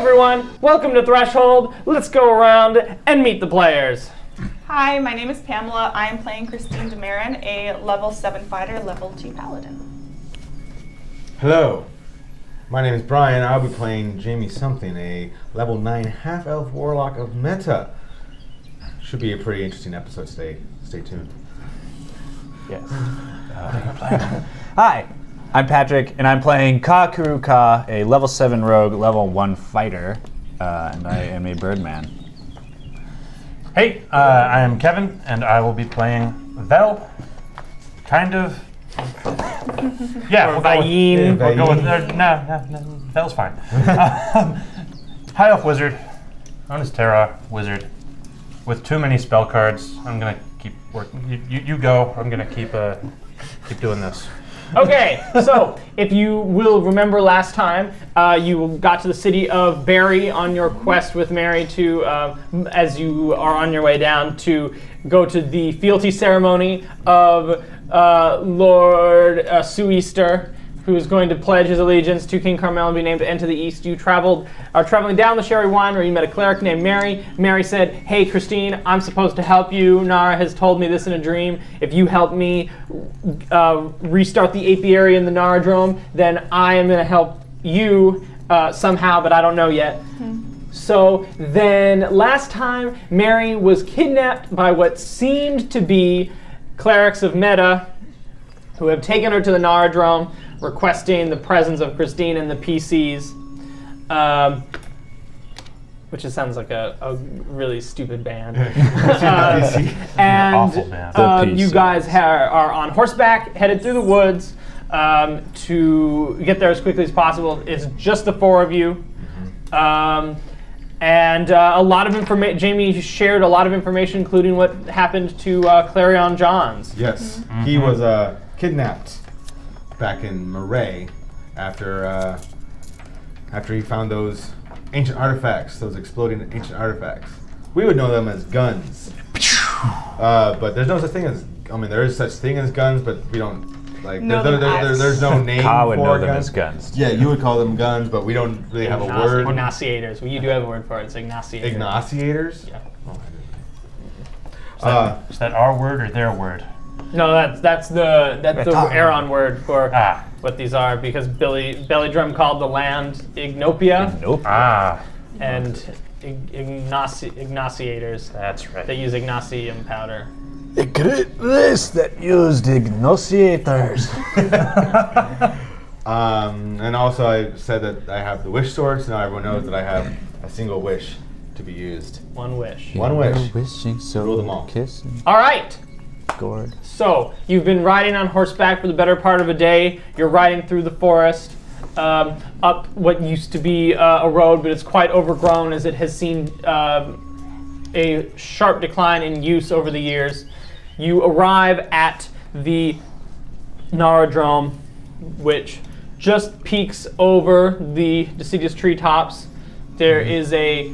everyone, welcome to Threshold. Let's go around and meet the players. Hi, my name is Pamela. I am playing Christine DeMarin, a level 7 fighter, level 2 paladin. Hello, my name is Brian. I'll be playing Jamie Something, a level 9 half-elf warlock of Meta. Should be a pretty interesting episode today. Stay tuned. Yes. Hi, I'm Patrick, and I'm playing Ka Kuru Ka, a level 7 rogue, level 1 fighter, and I am a birdman. Hey, I am Kevin, and I will be playing Vel. Kind of. Yeah, we'll go with no, Vel's fine. High Elf Wizard, known as Terra Wizard, with too many spell cards. I'm gonna keep working. You go. I'm gonna keep doing this. Okay, so if you will remember last time, you got to the city of Barry on your quest with Mary to, as you are on your way down, to go to the fealty ceremony of Lord Sueaster, who is going to pledge his allegiance to King Carmel and be named End to the East. You are traveling down the Sherry Wine where you met a cleric named Mary. Mary said, hey, Christine, I'm supposed to help you. Nara has told me this in a dream. If you help me restart the apiary in the Naradrome, then I am going to help you somehow, but I don't know yet. So then last time, Mary was kidnapped by what seemed to be clerics of Meta, who have taken her to the Naradrome, requesting the presence of Christine and the PCs, which just sounds like a really stupid band. And awful band. You guys are on horseback, headed through the woods to get there as quickly as possible. It's just the four of you. And a lot of information. Jamie shared a lot of information, including what happened to Clarion Johns. Yes, he was kidnapped back in Murray after he found those ancient artifacts, those exploding ancient artifacts. We would know them as guns, but there's no such thing as. I mean, there is such thing as guns, but we don't like. There's no name Ka would for know them guns. as guns. Yeah, you would call them guns, but we don't really have a word. Ignaciators. Well, you do have a word for it. It's ignaciators. Ignaciators? Yeah. Is that our word or their word? No, that's the Aeron word for what these are, because Belly called the land Ignopia. Nope. And ignaciators. That's right. They use ignacium powder. A great race that used ignaciators. And also I said that I have the wish sword, so now everyone knows that I have a single wish to be used. One wish. One wish. Wishing so Rule them all. kissing. All right. Gourd. So you've been riding on horseback for the better part of a day. You're riding through the forest, up what used to be a road, but it's quite overgrown as it has seen a sharp decline in use over the years. You arrive at the Naradrome, which just peeks over the deciduous treetops. There is a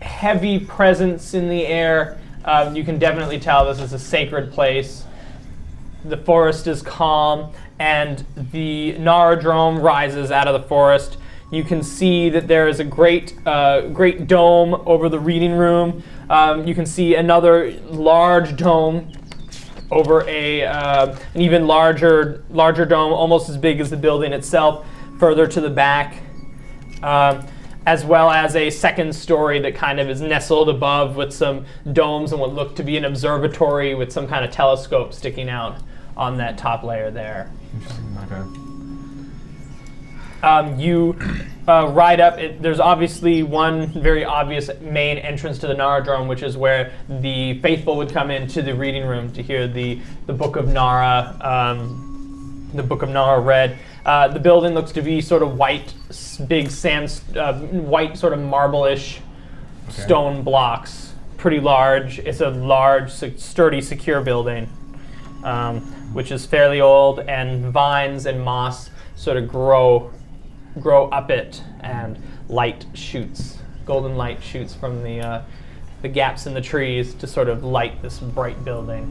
heavy presence in the air. You can definitely tell this is a sacred place. The forest is calm, and the Naradrome rises out of the forest. You can see that there is a great dome over the reading room. You can see another large dome over an even larger dome, almost as big as the building itself, further to the back. As well as a second story that kind of is nestled above with some domes and what look to be an observatory with some kind of telescope sticking out on that top layer there. Interesting. Okay. You ride up. There's obviously one very obvious main entrance to the Naradrome, which is where the faithful would come into the reading room to hear the Book of Nara, read. The building looks to be sort of white, big sand, white sort of marble-ish stone blocks. Pretty large. It's a large, sturdy, secure building, which is fairly old, and vines and moss sort of grow up it, and golden light shoots from the gaps in the trees to sort of light this bright building.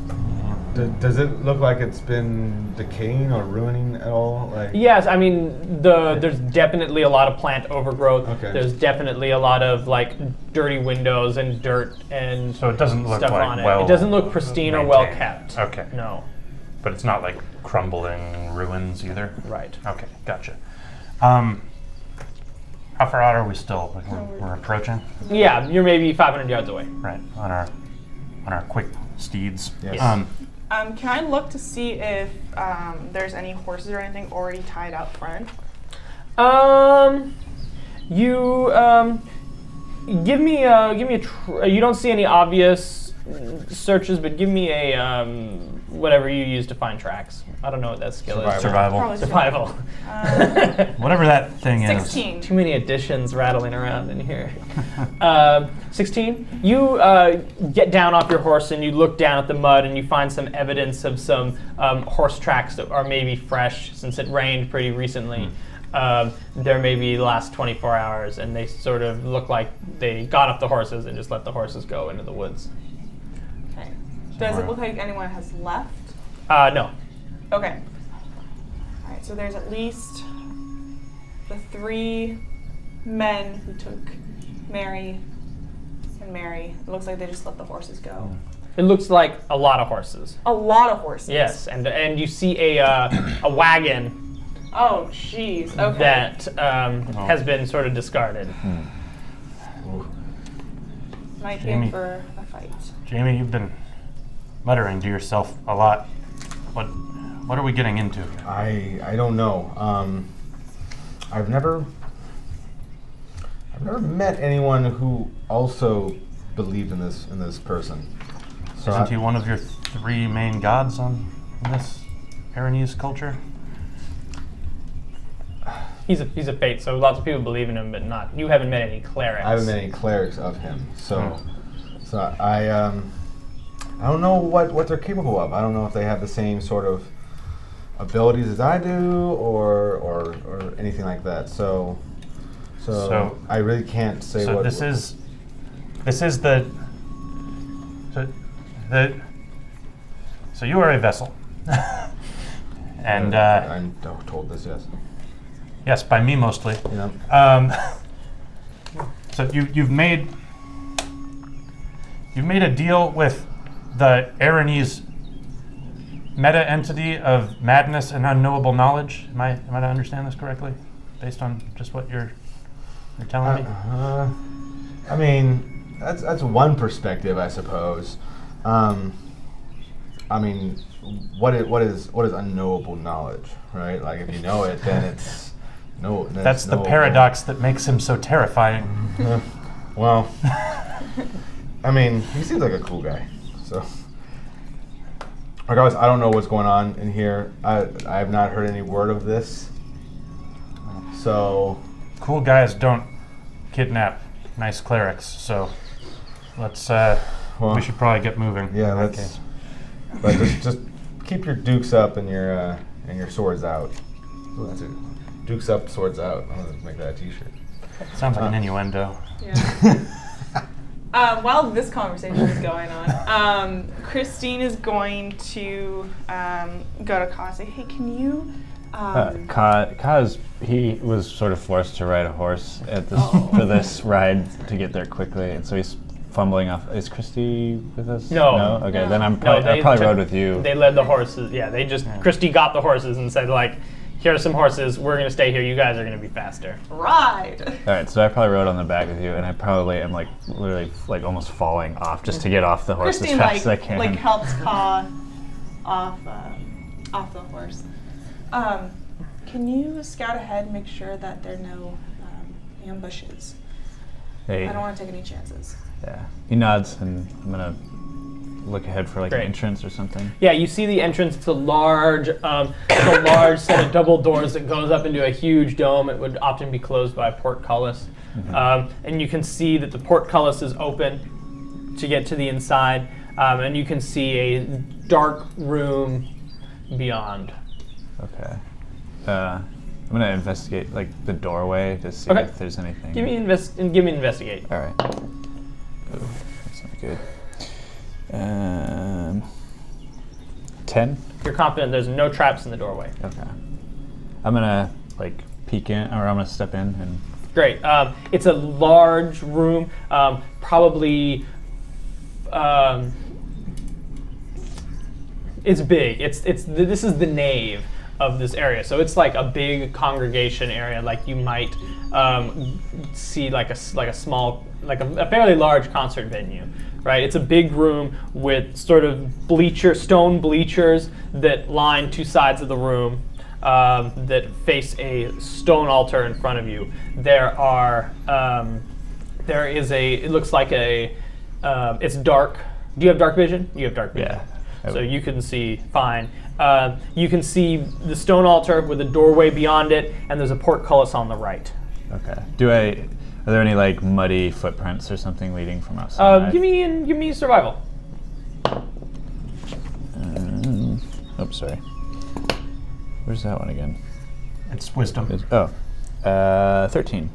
Does it look like it's been decaying or ruining at all? Like Yes, I mean there's definitely a lot of plant overgrowth. Okay. There's definitely a lot of like dirty windows and dirt and So it doesn't look stuff like on it. well It doesn't look pristine or well maintained. kept. Okay. No. But it's not like crumbling ruins either? Right. Okay, gotcha. How far out are we still? Like we're approaching? Yeah, you're maybe 500 yards away. Right, on our quick steeds. Yes. Can I look to see if there's any horses or anything already tied out front? You give me a you don't see any obvious searches, but give me a whatever you use to find tracks. I don't know what that skill is. Survival. Probably Survival. Whatever that thing is. 16. Too many additions rattling around in here. 16. You get down off your horse and you look down at the mud and you find some evidence of some horse tracks that are maybe fresh since it rained pretty recently. There may be the last 24 hours, and they sort of look like they got off the horses and just let the horses go into the woods. Okay. Does it look like anyone has left? No. Okay. All right. So there's at least the 3 men who took Mary and Mary. It looks like they just let the horses go. It looks like a lot of horses. A lot of horses. Yes, and you see a wagon Oh, jeez. Okay. that has been sort of discarded. Might be Jamie. in for a fight. Jamie, you've been muttering to yourself a lot. What are we getting into? I don't know. I've never met anyone who also believed in this person. So Isn't he one of your 3 main gods in this Aranese culture? He's a fate, so lots of people believe in him, but not. You haven't met any clerics. I haven't met any clerics of him. So I don't know what they're capable of. I don't know if they have the same sort of abilities as I do, or anything like that. So I really can't say So what. this is the so you are a vessel, and I'm told this, yes. yes, by me mostly. Yeah. So you've made a deal with the Aranese meta entity of madness and unknowable knowledge. Am I to understand this correctly, based on just what you're telling me? I mean, that's one perspective, I suppose. I mean, what is unknowable knowledge, right? Like if you know it, then it's no. That's the paradox that makes him so terrifying. Well, I mean, he seems like a cool guy. So, regardless, I don't know what's going on in here. I have not heard any word of this. So, Cool guys don't kidnap nice clerics, so let's. We should probably get moving. yeah, in that let's. case. But just keep your dukes up and your swords out. Ooh, that's it. Dukes up, swords out. I'm gonna make that a T-shirt. Sounds like an innuendo. Yeah. While this conversation is going on, Christine is going to go to Ka and say, "Hey, can you?" He was sort of forced to ride a horse at this for this ride to get there quickly, and so he's fumbling off. Is Christy with us? No. Okay, No. then I No, probably rode with you. They led the horses. Yeah, Christy got the horses and said, like, here are some horses. We're going to stay here. You guys are going to be faster. Ride. All right, so I probably rode on the back with you, and I probably am like literally like almost falling off just to get off the horse Christine as fast as I can. helps Ka off the horse. Can you scout ahead and make sure that there are no ambushes? Hey, I don't want to take any chances. yeah. He nods, and I'm gonna look ahead for like Great. an entrance or something. Yeah, you see the entrance. It's a large set of double doors that goes up into a huge dome. It would often be closed by a portcullis. And you can see that the portcullis is open to get to the inside. And you can see a dark room beyond. Okay. I'm gonna investigate like the doorway to see Okay. if there's anything. Give me investigate. All right. Oh, that's not good. 10? You're confident there's no traps in the doorway. Okay. I'm gonna peek in, or I'm gonna step in and. Great. It's a large room, probably. It's big. This is the nave of this area, so it's like a big congregation area, like you might see like a fairly large concert venue, right? It's a big room with sort of stone bleachers that line two sides of the room. That face a stone altar in front of you. There is it looks like it's dark. Do you have dark vision? You have dark vision. Yeah. So you can see fine. You can see the stone altar with a doorway beyond it, and there's a portcullis on the right. Okay. Are there any muddy footprints or something leading from outside? Give me survival. Oops, sorry. Where's that one again? It's wisdom. 13.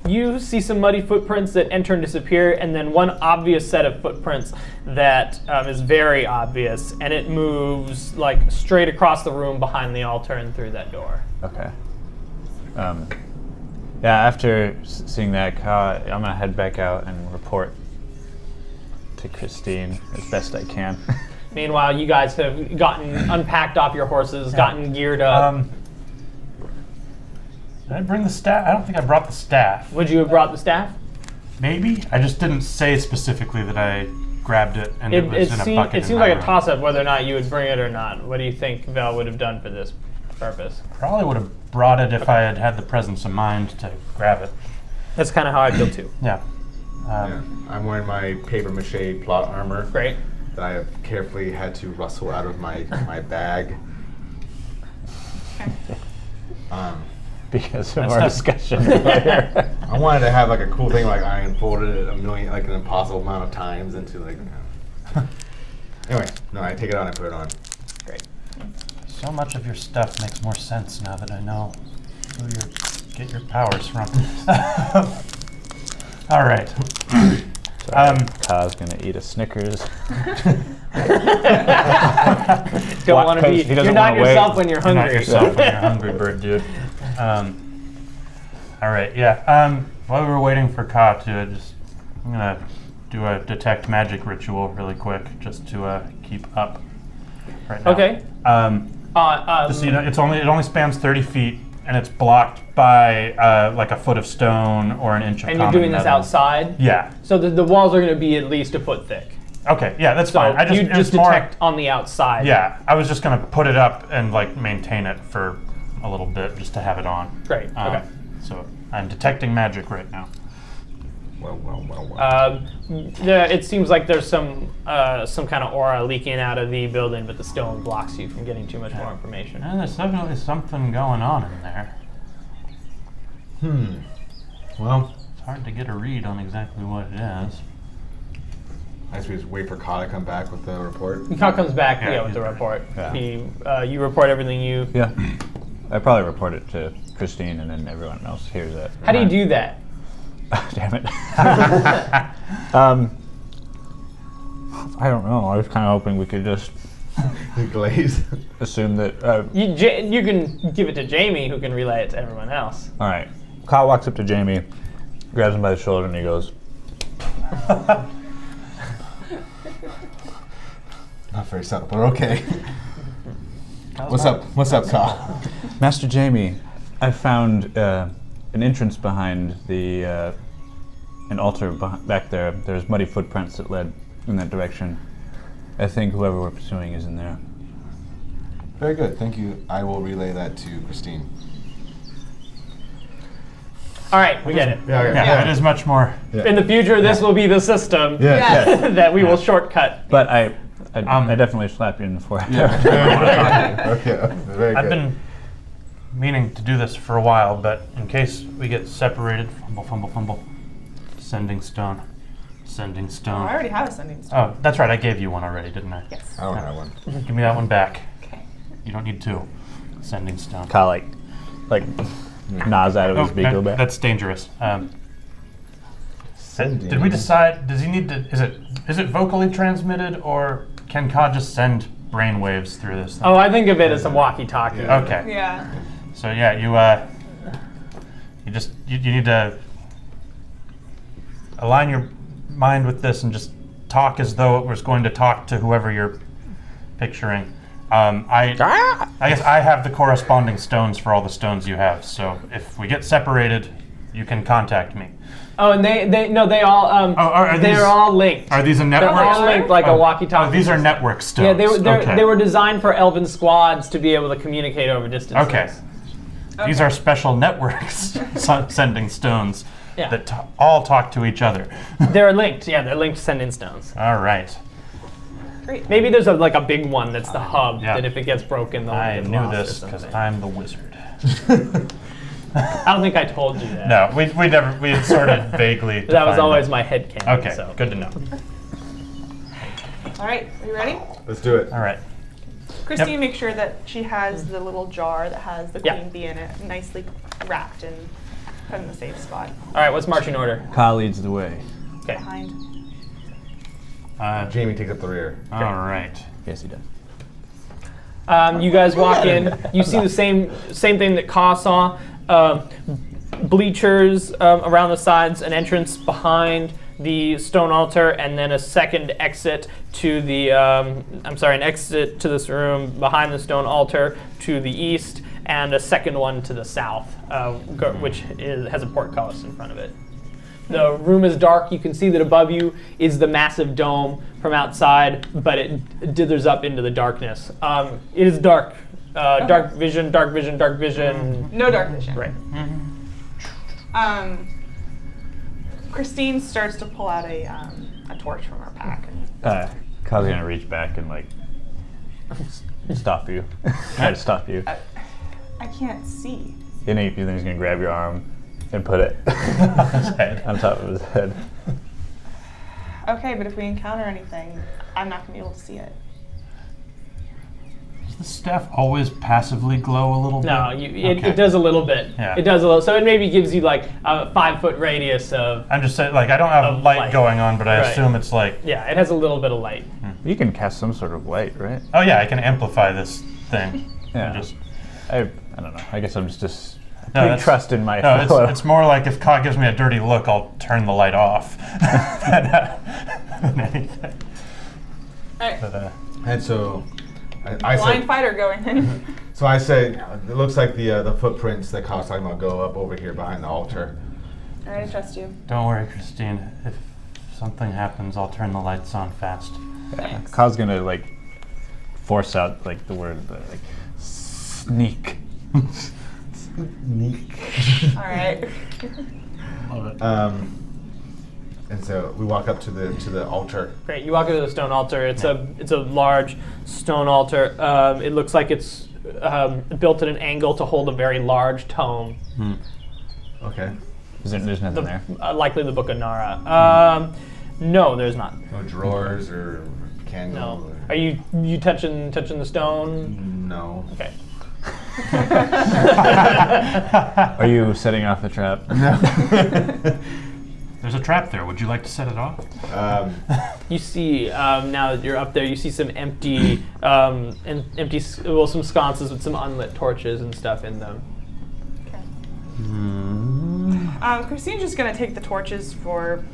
You see some muddy footprints that enter and disappear, and then one obvious set of footprints that is very obvious, and it moves straight across the room behind the altar and through that door. Okay. After seeing that, I'm gonna head back out and report to Christine as best I can. Meanwhile, you guys have gotten unpacked off your horses, gotten geared up. Did I bring the staff? I don't think I brought the staff. Would you have brought the staff? Maybe. I just didn't say specifically that I grabbed it and it was in a bucket. It seems like a toss-up whether or not you would bring it or not. What do you think Vel would have done for this purpose? Probably would have brought it if I had had the presence of mind to grab it. That's kind of how I feel too. Yeah. I'm wearing my papier-mâché plot armor. Great. That I have carefully had to rustle out of my bag. Because of our discussion earlier. I wanted to have a cool thing I unfolded it an impossible amount of times into Anyway, no, I take it out and I put it on. Great. So much of your stuff makes more sense now that I know who you get your powers from. All right. Ka's gonna eat a Snickers. Don't want to be. You're not yourself when you're hungry. You're not yourself when you're hungry, bird dude. All right, yeah. While we were waiting for Ka I'm gonna do a detect magic ritual really quick, just to keep up. Right now. Okay. Just so you know, it only spans 30 feet, and it's blocked by a foot of stone or an inch of. And you're doing this outside? Yeah. So the walls are going to be at least a foot thick. Okay, yeah, that's so fine. You just detect on the outside. Yeah, I was just going to put it up and maintain it for a little bit just to have it on. Great. Okay. So I'm detecting magic right now. Well. It seems like there's some kind of aura leaking out of the building, but the stone blocks you from getting too much more information. And there's definitely something going on in there. Well, it's hard to get a read on exactly what it is. I guess we just wait for Ka to come back with the report. Ka comes back with the right. report. Yeah. You report everything you... Yeah. I probably report it to Christine, and then everyone else hears it. How do you do that? Damn it. I don't know. I was kind of hoping we could just Glaze. assume that... You can give it to Jamie, who can relay it to everyone else. all right. Kyle walks up to Jamie, grabs him by the shoulder, and he goes, Not very subtle, but okay. What's up, Ka? Master Jamie, I found an entrance behind an altar back there. There's muddy footprints that led in that direction. I think whoever we're pursuing is in there. Very good, thank you. I will relay that to Christine. All right, we get it. Yeah, it is much more. Yeah. In the future, this will be the system that we will shortcut. But I definitely slap you in the forehead. Okay, very I've good. been meaning to do this for a while, but in case we get separated, fumble. Sending stone. Oh, I already have a sending stone. Oh, that's right. I gave you one already, didn't I? Yes. I don't have one. Give me that one back. Okay. You don't need two. Sending stone. Kyle like nods out of his beak a little bit. That's dangerous. Sending. Did we decide? Does he need to? Is it vocally transmitted, or can Ka just send brain waves through this thing. Oh, I think of it as a walkie-talkie. Yeah. Okay. Yeah. So yeah, you need to align your mind with this and just talk as though it was going to talk to whoever you're picturing. I guess I have the corresponding stones for all the stones you have. So if we get separated, you can contact me. Oh, and they all they're all linked. Are these a They're network? all linked like a walkie-talkie. Oh, these are network stones. Yeah, Okay. they were designed for elven squads to be able to communicate over distances. Okay. These are special networks sending stones Yeah. that all talk to each other. They're linked. Yeah, they're linked sending stones. All right. Great. Maybe there's a big one that's the hub Yeah. that if it gets broken, they'll I get knew lost or this because something. I'm the wizard. I don't think I told you that. No, we had sort of vaguely. That was defined always that. my headcanon. Okay, So. good to know. All right. Are you ready? Let's do it. All right. Christine, make sure that she has the little jar that has the Yeah. queen bee in it, nicely wrapped and put in the safe spot All right, what's marching order? Ka leads the way. Okay. behind. Jamie takes up the rear. All right. Yes, he does. You guys walk in. You see the same thing that Ka saw. Bleachers around the sides, an entrance behind the stone altar, and then a second exit to the. An exit to this room behind the stone altar to the east, and a second one to the south, which has a portcullis in front of it. The room is dark. You can see that above you is the massive dome from outside, but it dithers up into the darkness. It is dark. Dark vision, dark vision, dark vision. No dark vision. Right. Christine starts to pull out a torch from her pack. Ka's gonna reach back and stop you. Try to stop you. I can't see. And then he's gonna grab your arm and put it on top of his head. Okay, but if we encounter anything, I'm not going to be able to see it. Does the staff always passively glow a little bit? No, Okay. it does a little bit. Yeah. It does a little. So it maybe gives you like a 5-foot radius of. I'm just saying, I don't have Of light light. going on, but I Right. assume it's Yeah, it has a little bit of light. You can cast some sort of light, right? Oh yeah, I can amplify this thing. Yeah. I don't know. I guess I'm just No, putting that's- trust in my No, fellow. it's more like if Ka gives me a dirty look, I'll turn the light off. than anything. All right. But, And so I Blind say, fighter going in. so I say, it looks like the footprints that Kyle's talking about go up over here behind the altar. All right, I trust you. don't worry, Christine. If something happens, I'll turn the lights on fast. Thanks. Ka's gonna force out the word sneak. Neat. All right. Love it. And so we walk up to the altar. Great. You walk into the stone altar. It's a large stone altar. It looks like it's built at an angle to hold a very large tome. Okay. There's nothing there. Likely the Book of Nara. No, there's not. No drawers or candle. No. Or, Are you touching the stone? no. Okay. Are you setting off the trap? No. There's a trap there. Would you like to set it off? You see now that you're up there, you see some empty, some sconces with some unlit torches and stuff in them. Okay. Christine's just going to take the torches for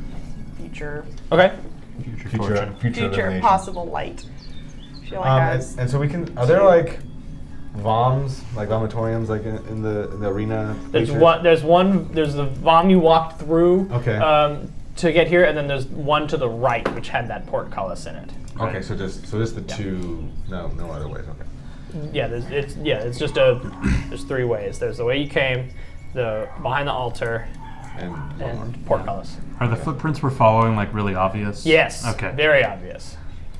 future Okay. Future illumination. possible light. I feel like as and so we can. Are there like voms, like vomitoriums, like in the arena? There's bleachers? one. There's the vom you walked through. Okay. To get here, and then there's one to the right which had that portcullis in it. Okay, so just the two. No other ways. Okay. Yeah, there's there's 3 ways. There's the way you came, the behind the altar, And and portcullis. Are the footprints we're following really obvious? Yes. Okay. Very obvious.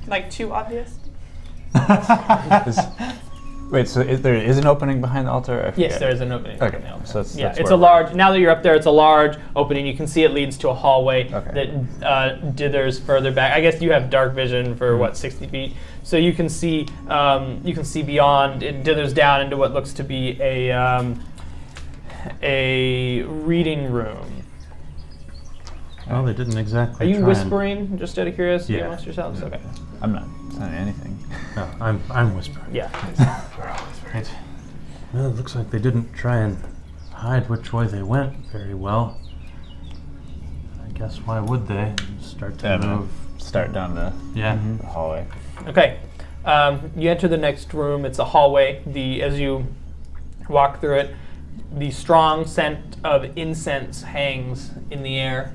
like too obvious. Wait, so there is an opening behind the altar? I Yes, forget. there is an opening. Okay, behind the altar. so that's Yeah, that's it's where a we're at. large. Now that you're up there, it's a large opening. You can see it leads to a hallway Okay. that dithers further back. I guess you have dark vision for 60 feet, so you can see beyond. It dithers down into what looks to be a reading room. Well, they didn't exactly. Are you try and- whispering just out of curiosity Yeah. amongst yourselves? Okay. I'm not saying anything. No, I'm whispering. Yeah. Right. Well, it looks like they didn't try and hide which way they went very well. I guess why would they? Start to move. Start down the hallway. Okay. You enter the next room. It's a hallway. As you walk through it, the strong scent of incense hangs in the air.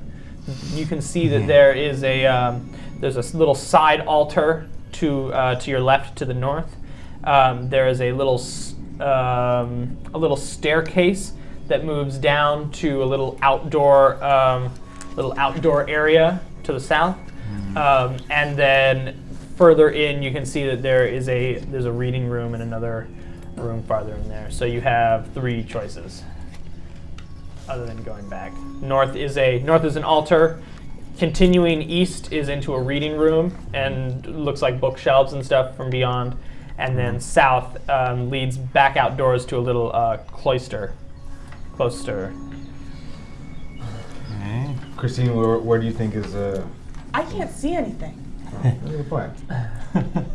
You can see that there is there's a little side altar to your left, to the north. There is a little staircase that moves down to a little outdoor area to the south, and then further in, you can see that there's a reading room and another room farther in there. So you have 3 choices, other than going back. North is an altar. Continuing east is into a reading room and looks like bookshelves and stuff from beyond. And then south leads back outdoors to a little cloister. Okay. Christine, where do you think is I can't see anything. Good point.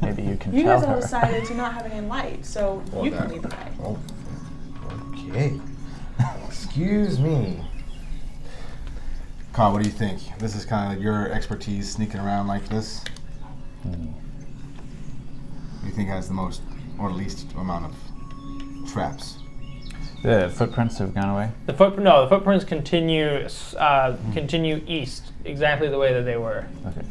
Maybe you can You tell guys all her. decided to not have any light, so you can lead the way. Oh, okay. Excuse me. Carl, what do you think? This is kind of like your expertise, sneaking around like this. You think it has the most or least amount of traps? The footprints have gone away. The footprints continue east, exactly the way that they were. Okay.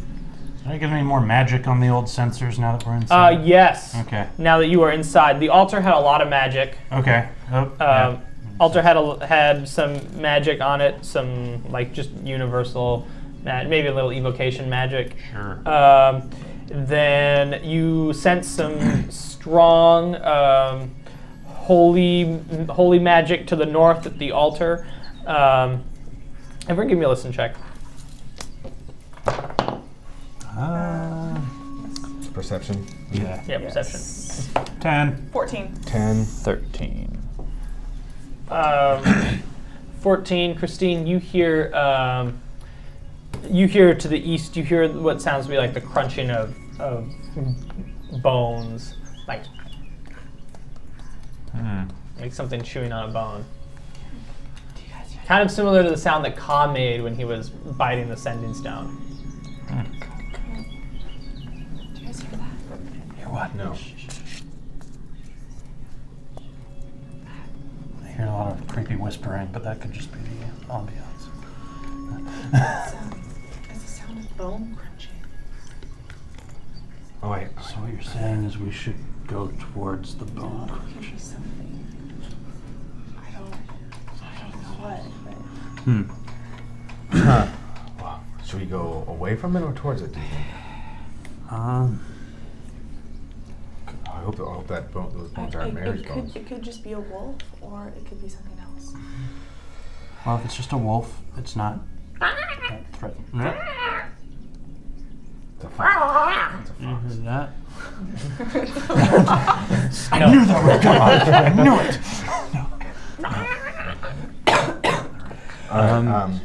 Are you getting any more magic on the old sensors now that we're inside? Yes. Okay. Now that you are inside, the altar had a lot of magic. Okay. Oh, yeah. Altar had some magic on it, some like just universal, maybe a little evocation magic. Sure. Then you sense some strong holy magic to the north at the altar. Everyone, give me a listen check. Perception. Yeah. Yeah, perception. 10. 14. 10. 13. 14. Christine, you hear to the east. You hear what sounds to be like the crunching of bones, like something chewing on a bone. Kind of similar to the sound that Ka made when he was biting the sending stone. Do you guys hear that? Hear what? No. I hear a lot of creepy whispering, but that could just be the ambiance. It's the sound of bone crunching. Oh, wait. So what you're saying is we should go towards the bone It could crunch. be something. I don't know what, but Well, should we go away from it or towards it, do you think? I hope that those bones aren't Mary's bones. It could just be a wolf, or it could be something else. Well, if it's just a wolf, it's not threatening. It's a fox. It's a You fox. heard that? I knew that would come out. I knew it. All right,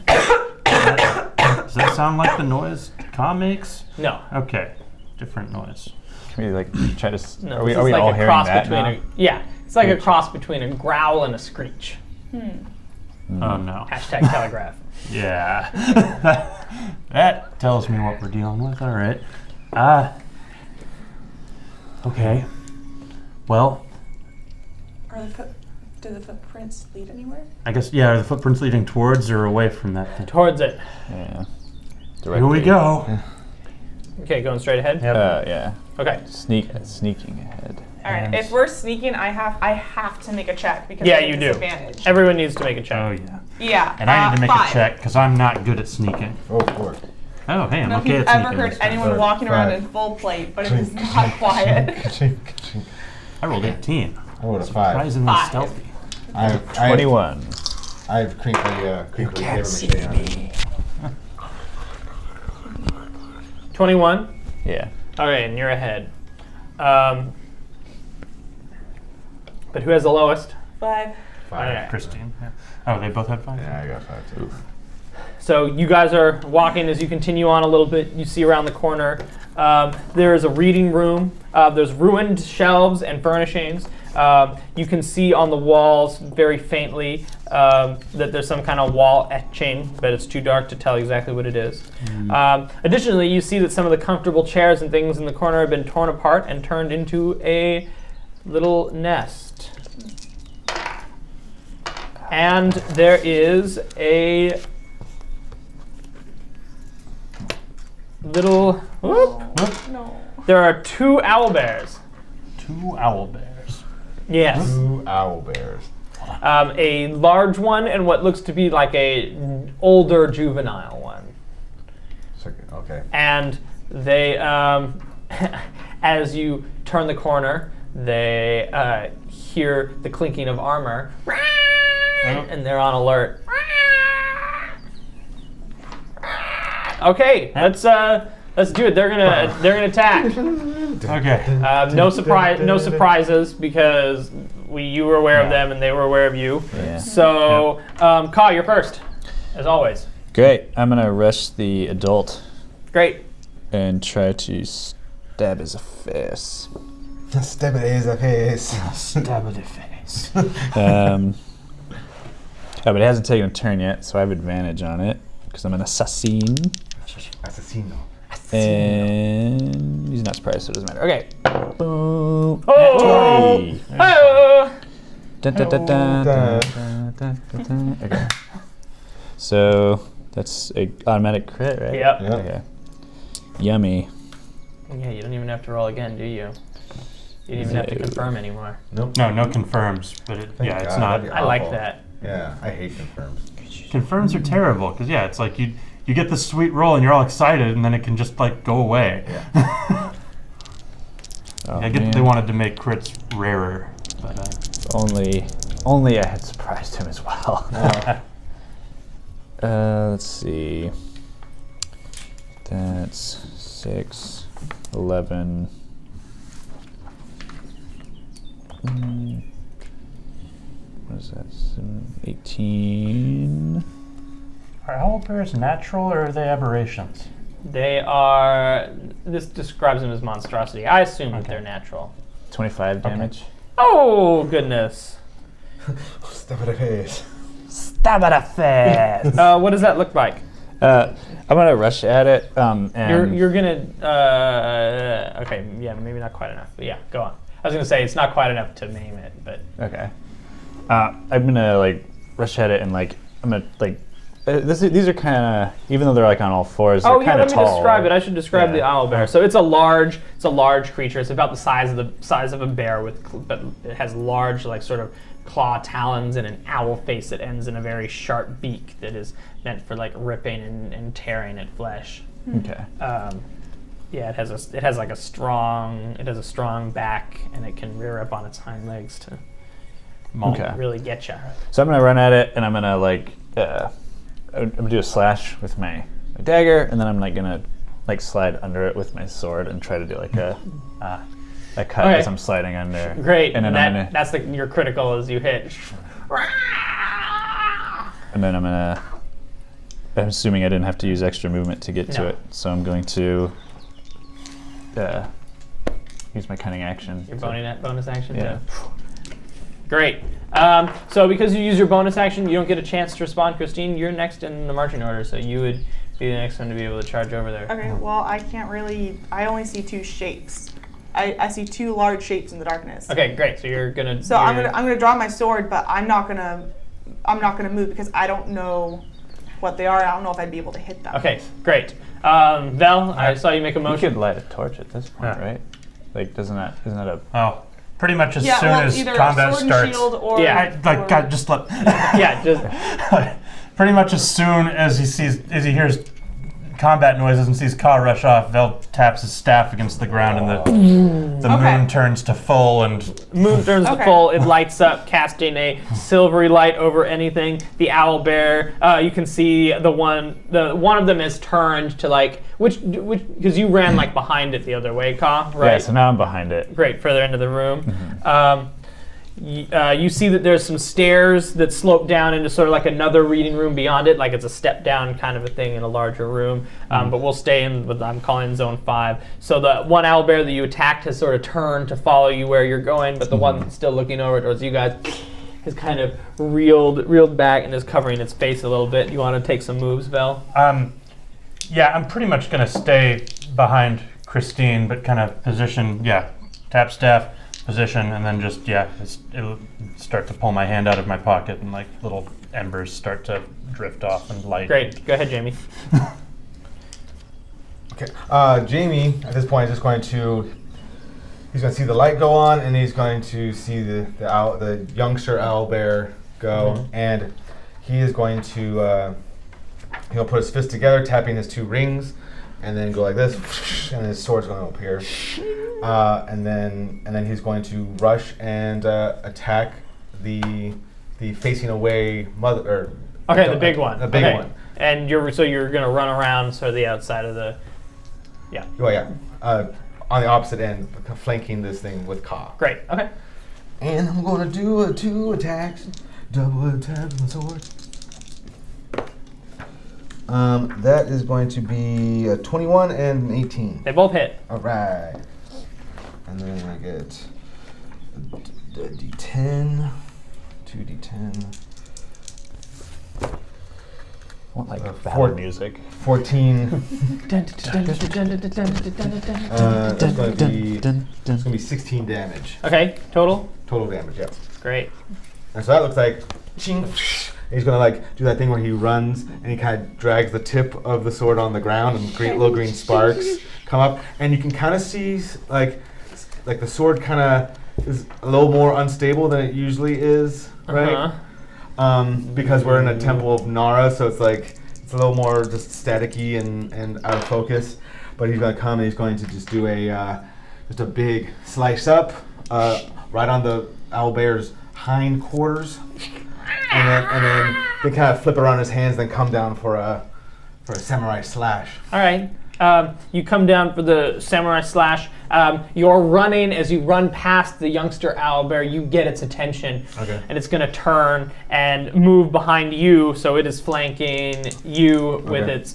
Does that sound like the noise Ka makes? No. Okay, different noise. Can we like try to? No, Are we this is like all a hearing cross that between now? it's like a cross between a growl and a screech. Oh no. Hashtag telegraph. Yeah. That tells me what we're dealing with. All right. Okay. Well, Do the footprints lead anywhere? I guess are the footprints leading towards or away from that thing? Towards it. Yeah. Here we go. Okay, going straight ahead. Yep. Yeah. Okay. Sneaking ahead. All right. And- If we're sneaking, I have to make a check because Yeah, I have you do. disadvantage. Everyone needs to make a check. Oh yeah. Yeah. And I need to make 5. a check because I'm not good at sneaking. Oh, Lord. Oh hey, I I'm don't know if okay you've at sneaking. ever heard this time. anyone Third, walking around 5. in full plate, but it is not quiet. I rolled 18. I rolled a 5. Surprisingly 5. stealthy. I have 21. I have crinkly paper mache on it. 21. Yeah. Okay, and you're ahead. But who has the lowest? 5. 5. Okay. Christine. Yeah. Oh, they both had 5? Yeah, I got 5 too. So you guys are walking as you continue on a little bit. You see around the corner, there is a reading room There's ruined shelves and furnishings. You can see on the walls very faintly that there's some kind of wall etching, but it's too dark to tell exactly what it is. Additionally, you see that some of the comfortable chairs and things in the corner have been torn apart and turned into a little nest. And there is a little... No. There are 2 owlbears. 2 owl bears. Yes. 2 owlbears. A large one and what looks to be like a older juvenile one. Okay. And they, as you turn the corner, they hear the clinking of armor, and they're on alert. Okay, let's do it. They're gonna attack. Okay. No surprises because you were aware of them and they were aware of you. Yeah. So, Ka, you're first, as always. Great. I'm gonna rush the adult Great. and try to stab his face. Stab it in the face. Stab it in the face. But it hasn't taken a turn yet, so I have advantage on it because I'm an assassin. Assassino. And he's not surprised, so it doesn't matter. Okay. Boom. Oh! 20. Oh! Dun, dun, dun, dun, dun, dun, dun, dun. Okay. So that's a automatic crit, right? Yep. Yeah. Okay. Yummy. Yeah, you don't even have to roll again, do you? You don't even have to confirm anymore. Nope. No confirms, but Thank it's God, not. that'd be I like awful. that. Yeah, I hate confirms. Confirms are terrible because it's like you get this sweet roll and you're all excited and then it can just like go away. Yeah. Oh, I get that they wanted to make crits rarer, but only I had surprised him as well. Let's see. That's 6, 11. What is that? 18. are owlbears natural or are they aberrations? They are. This describes them as monstrosity. I assume that Okay. they're natural. 25 damage. Oh goodness! Stab it in the face. Stab at a face. What does that look like? I'm gonna rush at it. And You're gonna. Okay, yeah, maybe not quite enough. But yeah, go on. I was gonna say it's not quite enough to maim it, but okay. I'm gonna like rush at it and like I'm gonna like. These are kind of, even though they're like on all fours, they're kind of let me tall. describe it. I should describe Yeah. the owl bear. So it's a large creature. It's about the size of a bear but it has large like sort of claw talons and an owl face that ends in a very sharp beak that is meant for like ripping and tearing at flesh. Okay. Yeah, it has a strong back and it can rear up on its hind legs to Okay. really get you. So I'm gonna run at it and I'm gonna like I'm gonna do a slash with my dagger and then I'm like gonna like slide under it with my sword and try to do like a cut Okay. as I'm sliding under. Great. And then that's your critical as you hit. I'm assuming I didn't have to use extra movement to get to No. it, so I'm going to use my cunning action. Your bonus action. Yeah. Great. So because you use your bonus action, you don't get a chance to respond, Christine. You're next in the marching order, so you would be the next one to be able to charge over there. Okay, well, I can't really. I only see 2 shapes. I see 2 large shapes in the darkness. Okay, great. So you're gonna. So I'm gonna draw my sword, but I'm not gonna move because I don't know what they are. I don't know if I'd be able to hit them. Okay, great. Vel, I saw you make a You motion. could light a torch at this point, Yeah. right? Like, isn't that a? Oh, pretty much as Yeah, soon well, as either combat sword starts. and shield or Yeah, God, just let. Yeah, just Pretty much as soon as he hears combat noises and sees Ka rush off, Vel taps his staff against the ground and the Okay. moon turns to full and moon turns to Okay. full. It lights up, casting a silvery light over anything. The owl bear. You can see the one of them is turned to like which because you ran like behind it the other way, Ka, right? Yeah. So now I'm behind it. Great, further into the room. You see that there's some stairs that slope down into sort of like another reading room beyond it, like it's a step down kind of a thing in a larger room. But we'll stay in what I'm calling Zone 5. So the one owlbear that you attacked has sort of turned to follow you where you're going, but the one that's still looking over towards you guys has kind of reeled back and is covering its face a little bit. You want to take some moves, Vel? Yeah, I'm pretty much going to stay behind Christine, but kind of position, tap staff, position, and then just, it'll start to pull my hand out of my pocket and like little embers start to drift off and light. Great. Go ahead, Jamie. Okay. Jamie, at this point, is just going to... He's going to see the light go on, and he's going to see the youngster owlbear go, and he is going to... he'll put his fists together, tapping his 2 rings, and then go like this, and his sword's going to appear. And then he's going to rush and attack the facing away mother. Okay, the big one. The big one. And you're going to run around sort of the outside of the. Yeah. Oh yeah. On the opposite end, flanking this thing with Ka. Great. Okay. And I'm going to do 2 attacks, double attack with my sword. That is going to be a 21 and an 18. They both hit. All right. And then I get a D10, 2D10. I want like battle music. 14. That's going to be 16 damage. Okay, total? Total damage, yeah. Great. And so that looks like ching. He's going to like do that thing where he runs and he kind of drags the tip of the sword on the ground and little green sparks come up. And you can kind of see like the sword kind of is a little more unstable than it usually is, right? Because we're in a temple of Nara, so it's like it's a little more just staticky and out of focus. But he's going to come and he's going to just do just a big slice up right on the owlbear's hind quarters, and then they kind of flip around his hands, then come down for a samurai slash. All right. You come down for the samurai slash. You're running. As you run past the youngster owlbear, you get its attention. Okay. And it's going to turn and move behind you, so it is flanking you with its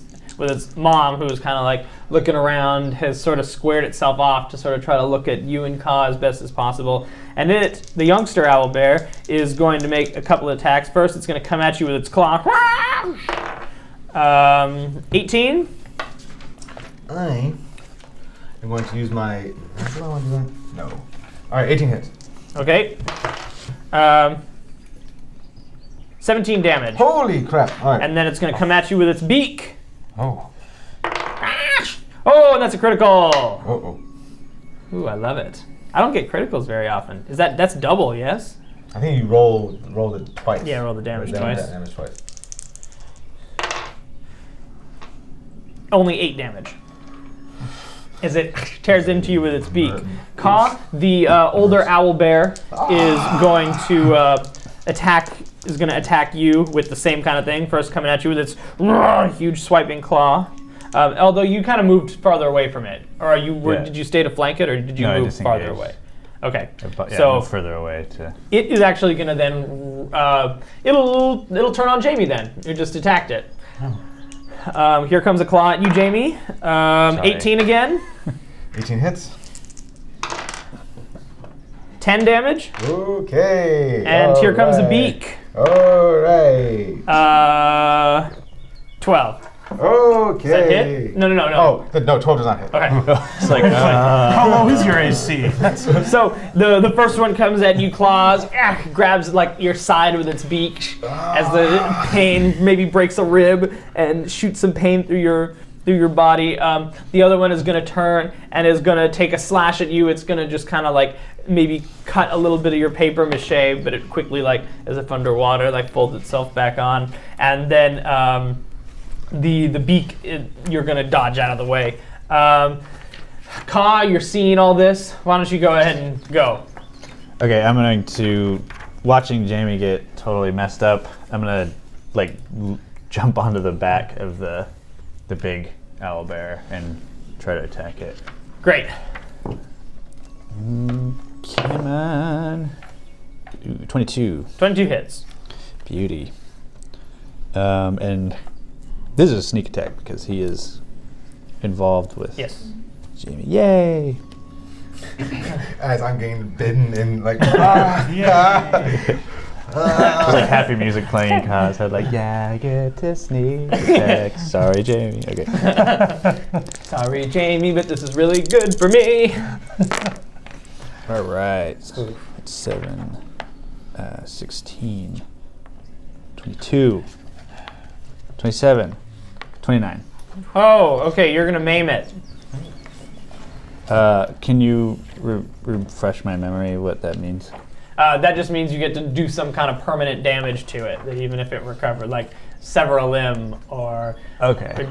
mom, who's kind of like looking around, has sort of squared itself off to sort of try to look at you and Ka as best as possible. And the youngster owlbear, is going to make a couple of attacks. First, it's going to come at you with its claw. 18. I am going to use my... Do I want to do that? No. All right, 18 hits. Okay. 17 damage. Holy crap. All right. And then it's going to come at you with its beak. Oh. Oh, and that's a critical. Uh-oh. Ooh, I love it. I don't get criticals very often. That's double, yes? I think you rolled it twice. Yeah, roll the damage twice. Damage twice. Only 8 damage. As it tears into you with its beak. Ka, the older owlbear, is going to attack you with the same kind of thing. First coming at you with its huge swiping claw. Although you kind of moved farther away from it. Or did you stay to flank it, or did you move farther away? Okay. So move further away to... It is actually going to then... it'll turn on Jamie then. You just attacked it. Here comes a claw at you, Jamie. 18 again. 18 hits. 10 damage. Okay. And here comes the beak. All right. 12. Okay. Does that hit? No. Oh, no, 12 does not hit. Okay. It's like, How low is your AC? So the first one comes at you, claws, grabs like your side with its beak as the pain maybe breaks a rib and shoots some pain through your body. The other one is going to turn and is going to take a slash at you. It's going to just kind of like maybe cut a little bit of your paper mache, but it quickly, like as if underwater, like folds itself back on. And then the beak, you're going to dodge out of the way. Ka, you're seeing all this. Why don't you go ahead and go? Okay, I'm going to, watching Jamie get totally messed up, I'm going to jump onto the back of the big owlbear and try to attack it. Great. Come on. Ooh, 22. 22 hits. Beauty. And this is a sneak attack because he is involved with Yes. Jamie. Yay! As I'm getting bitten and like, There's like happy music playing in Kai's head, like, yeah, I get to sneak attack. Sorry, Jamie. Okay. Sorry, Jamie, but this is really good for me. All right. So it's 7, 16, 22, 27, 29. Oh, okay, you're gonna maim it. Can you refresh my memory what that means? That just means you get to do some kind of permanent damage to it, that even if it recovered, like sever a limb or Okay.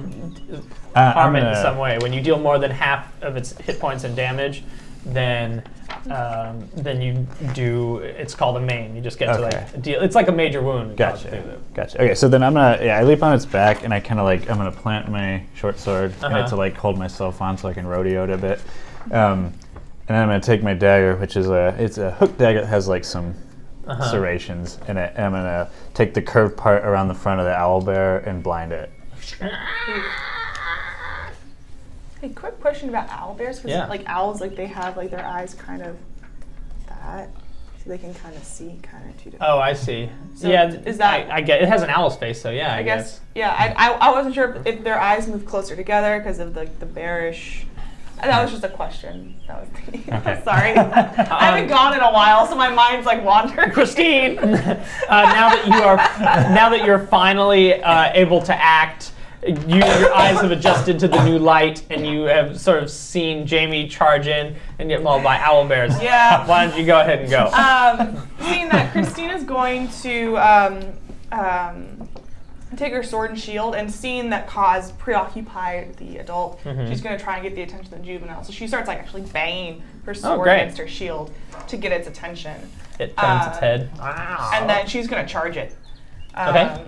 harm it in some way. When you deal more than half of its hit points and damage, then you do. It's called a maim. You just get to Okay. like deal. It's like a major wound. Gotcha. Okay, so then I'm gonna I leap on its back and I kind of like I'm gonna plant my short sword in it to like hold myself on so I can rodeo it a bit. And then I'm gonna take my dagger, which is it's a hook dagger that has like some serrations in it, and I'm gonna take the curved part around the front of the owlbear and blind it. Hey, quick question about owlbears, because Yeah. like owls, like they have like their eyes kind of that, so they can kind of see kind of two different. Oh, I see. So yeah, is that- I get it has an owl's face, so yeah, I guess. Yeah, I wasn't sure if their eyes move closer together because of like the bearish. That was just a question. That was thinking. Okay. Sorry, I haven't gone in a while, so my mind's like wandering. Christine, now that you're finally able to act, your eyes have adjusted to the new light, and you have sort of seen Jamie charge in and get mauled by owlbears. Yeah. Why don't you go ahead and go? Seeing that Christina's going to take her sword and shield, and seeing that Kaz preoccupied the adult, she's going to try and get the attention of the juvenile. So she starts like actually banging her sword great. against her shield to get its attention. It turns its head. Wow. And then she's going to charge it. Okay.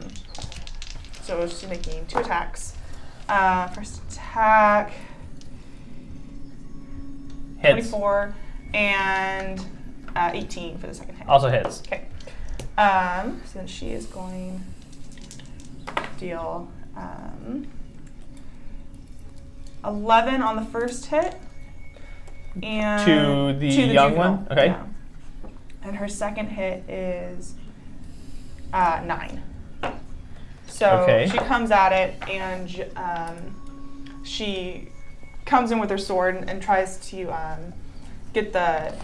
So she's making 2 attacks. First attack, Hits. 24, and 18 for the second hit. Also hits. Okay. So then she is going to deal 11 on the first hit. And To the young juvenile. one? Okay. Yeah. And her second hit is 9. So Okay. she comes at it, and she comes in with her sword and tries to get the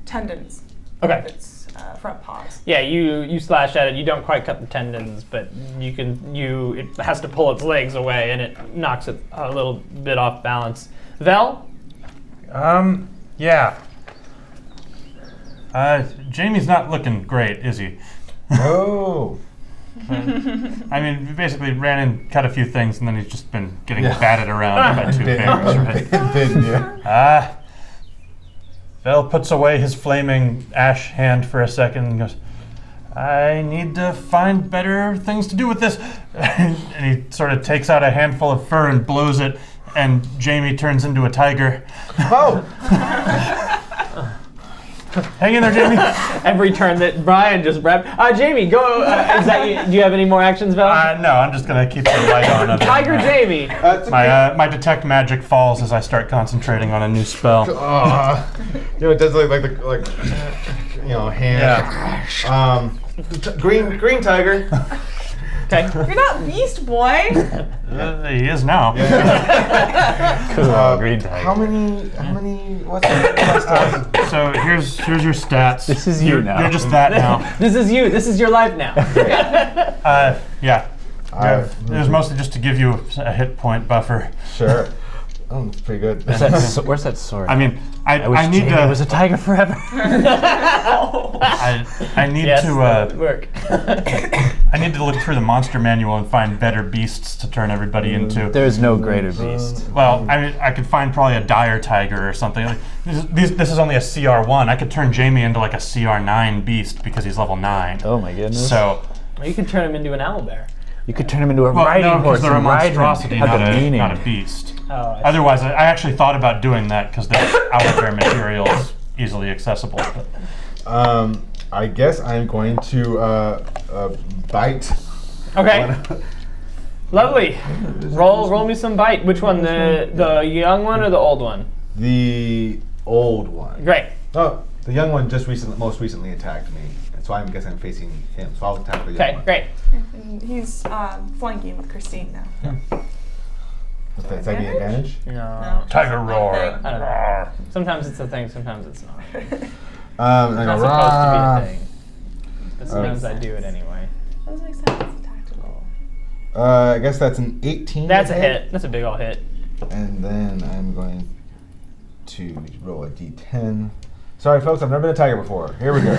tendons Okay. of its front paws. Yeah, you slash at it. You don't quite cut the tendons, but it has to pull its legs away, and it knocks it a little bit off balance. Vel? Yeah. Jamie's not looking great, is he? No. I mean, we basically ran and cut a few things, and then he's just been getting batted around by 2 bears, right? Yeah. Vel puts away his flaming ash hand for a second and goes, I need to find better things to do with this. And he sort of takes out a handful of fur and blows it, and Jamie turns into a tiger. Oh. Hang in there, Jamie. Every turn that Brian just wrapped. Jamie, go. Do you have any more actions, Vel? No, I'm just going to keep the light on. Tiger Jamie. My detect magic falls as I start concentrating on a new spell. It does look like hand. Yeah. Green tiger. Okay. You're not Beast Boy. He is now. Cool, green tiger. How many? What's the So here's your stats. This is you now. You're just that now. This is you. This is your life now. Yeah. It was mostly just to give you a hit point buffer. Sure. Oh, that's pretty good. Where's that sword? I mean, I wish I need Jamie to. was a tiger forever. I need Yes, to. that would work. I need to look through the monster manual and find better beasts to turn everybody into. There is no greater beast. Well, I mean, I could find probably a dire tiger or something. Like, this is only a CR1. I could turn Jamie into like a CR9 beast because he's level 9. Oh my goodness. So. You could turn him into an owlbear. You could turn him into a Well, riding no, horse because they're a and ride him. monstrosity, Have a meaning. not a beast. Oh, I see. Otherwise, I actually thought about doing that because the owlbear material is easily accessible. But I guess I'm going to bite. Okay. Lovely. Roll me some bite. Which one? The young one or the old one? The old one. Great. Oh, the young one most recently attacked me. So I guess I'm facing him. So I'll attack the young one. Okay, great. And he's flanking with Christine now. Does that be advantage? No. Tiger roar. I don't know. Sometimes it's a thing, sometimes it's not. I It's go, not "Rah." supposed to be a thing. But sometimes I do it anyway. Doesn't make sense. It's tactical. I guess that's an 18. That's a hit. That's a big ol' hit. And then I'm going to roll a d10. Sorry, folks, I've never been a tiger before. Here we go.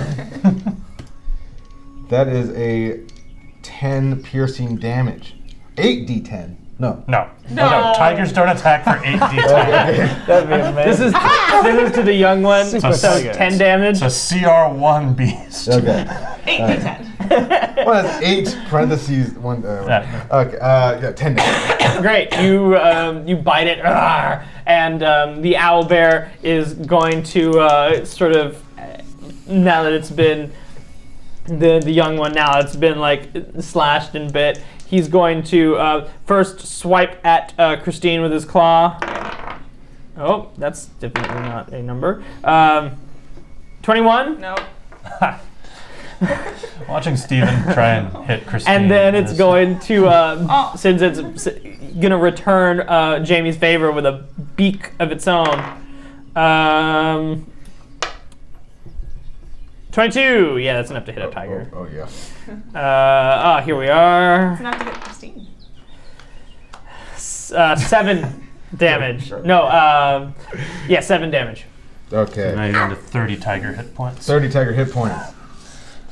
That is a 10 piercing damage. 8d10. No. No. Tigers don't attack for 8d10. That'd be amazing. This is to the young one, so tiger. 10 damage. It's a CR1 beast. Okay. 8d10. Well, that's 8 parentheses 1. Yeah. Okay. Yeah, 10 damage. Great. You bite it, and the owlbear is going to sort of, now that it's been the young one, now it's been like slashed and bit. He's going to first swipe at Christine with his claw. Oh, that's definitely not a number. 21. No. Watching Steven try and hit Christine. And then it's going to, since it's going to return Jamie's favor with a beak of its own. 22. Yeah, that's enough to hit a tiger. Oh yeah. Here we are. It's not to hit Christine. 7 damage. No, 7 damage. Okay. Now you're down to 30 tiger hit points. 30 tiger hit points.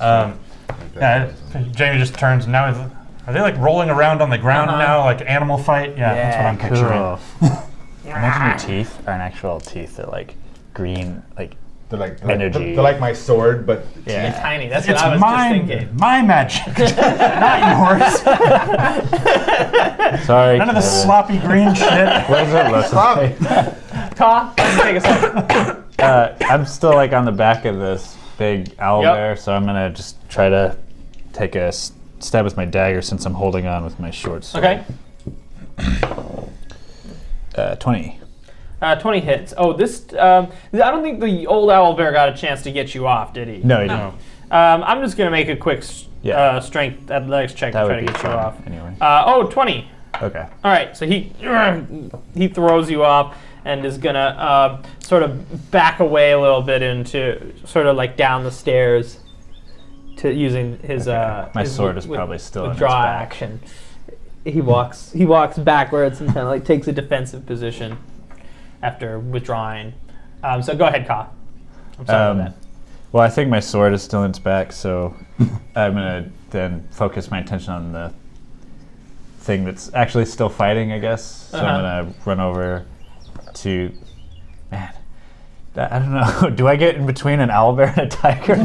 Yeah, Jamie just turns. Now, are they like rolling around on the ground now, like animal fight? Yeah, that's what I'm picturing. Imagine your teeth aren't actual teeth. They're like green, like They're like energy. They're like my sword, but They're tiny. That's It's what I was just thinking. my magic, not yours. sorry. None of the Kevin. sloppy green shit. What does it look Stop. like? Ta, take a second. I'm still like on the back of this big owl Yep. bear, so I'm gonna just try to take a stab with my dagger since I'm holding on with my short sword. Okay. 20. 20 hits. Oh, this. I don't think the old owlbear got a chance to get you off, did he? No, you don't. I'm just gonna make a quick Yeah. strength athletics check That to try would to be get you fun off. anyway. 20. Okay. All right, so he throws you off and is gonna sort of back away a little bit into sort of like down the stairs to using his My his sword is probably still in its draw back. action. He walks backwards and kind of like takes a defensive position after withdrawing. So go ahead, Ka. I'm sorry about that. Well, I think my sword is still in its back, so I'm gonna then focus my attention on the thing that's actually still fighting, I guess. So I'm gonna run over to. Man, I don't know. Do I get in between an owlbear and a tiger?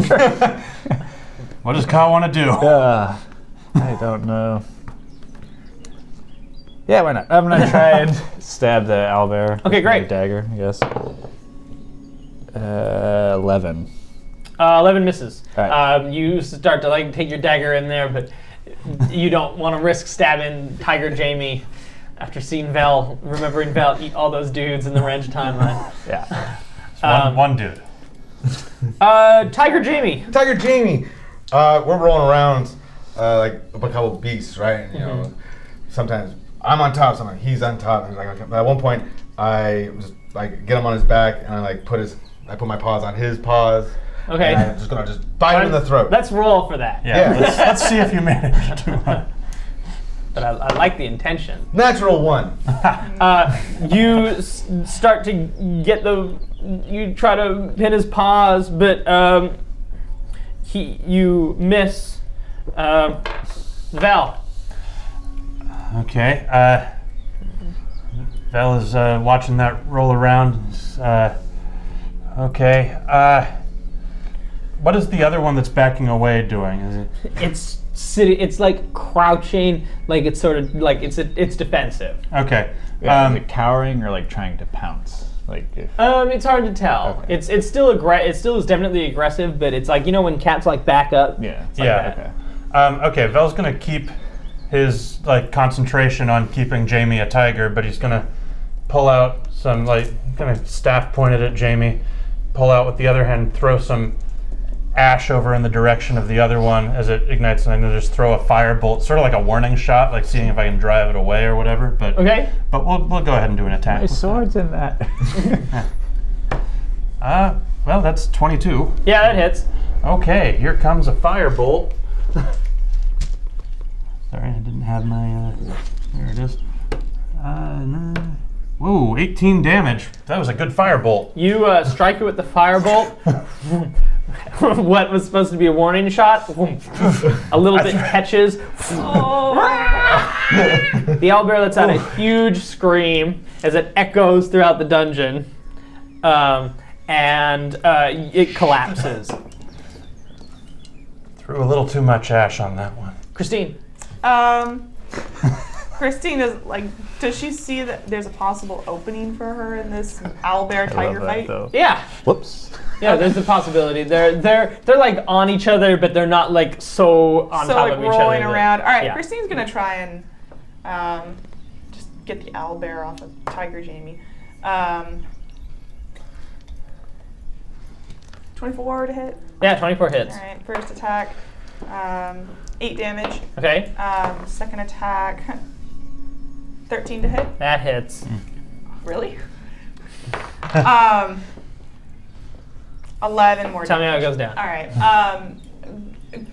What does Kyle want to do? I don't know. Yeah, why not? I'm gonna try and stab the owlbear. Okay, with my great. dagger, I guess. 11. 11 misses. All right. You start to like take your dagger in there, but you don't want to risk stabbing Tiger Jamie after seeing remembering Vel eat all those dudes in the Renge timeline. Yeah. One dude. Tiger Jamie. Tiger Jamie. We're rolling around like a couple beasts, right? And, you know, sometimes I'm on top, sometimes he's on top. And like, okay. At one point, I was like get him on his back, and I put my paws on his paws. Okay. And I'm just gonna bite him in the throat. Let's roll for that. Yeah. Yeah. Let's see if you manage to. But I like the intention. Natural 1. You start to get you try to pin his paws, but you miss Val. Okay. Val is watching that roll around. Okay. What is the other one that's backing away doing? Is it? It's sitting. It's like crouching, like it's sort of like it's defensive. Okay. Is it cowering or like trying to pounce? Like, if, It's hard to tell. Okay. It's still it still is definitely aggressive, but it's like, you know when cats like back up. yeah. It's like Yeah. that. Okay, Vel's gonna keep his like concentration on keeping Jamie a tiger, but he's gonna pull out some like kind of staff pointed at Jamie, pull out with the other hand, throw some ash over in the direction of the other one as it ignites, and I'm gonna just throw a firebolt, sort of like a warning shot, like seeing if I can drive it away or whatever. But Okay. but we'll go ahead and do an attack. My with sword's in that. that. Well, that's 22. Yeah, that hits. Okay, here comes a firebolt. Sorry, I didn't have my. There it is. Whoa, 18 damage. That was a good firebolt. You strike it with the firebolt. What was supposed to be a warning shot, a little bit catches. The owlbear lets out a huge scream as it echoes throughout the dungeon, and it collapses. Threw a little too much ash on that one. Christine. Christine is like, does she see that there's a possible opening for her in this owlbear tiger fight? Yeah. Whoops. Yeah, there's a possibility. They're like on each other, but they're not like so on So top like of each other. rolling around. All right, yeah. Christine's gonna try and just get the owlbear off of Tiger Jamie. 24 to hit. Yeah, 24 hits. All right, first attack, 8 damage. Okay, Second attack, 13 to hit. that hits. Really? 11 more Tell me how it damage. goes down. All right.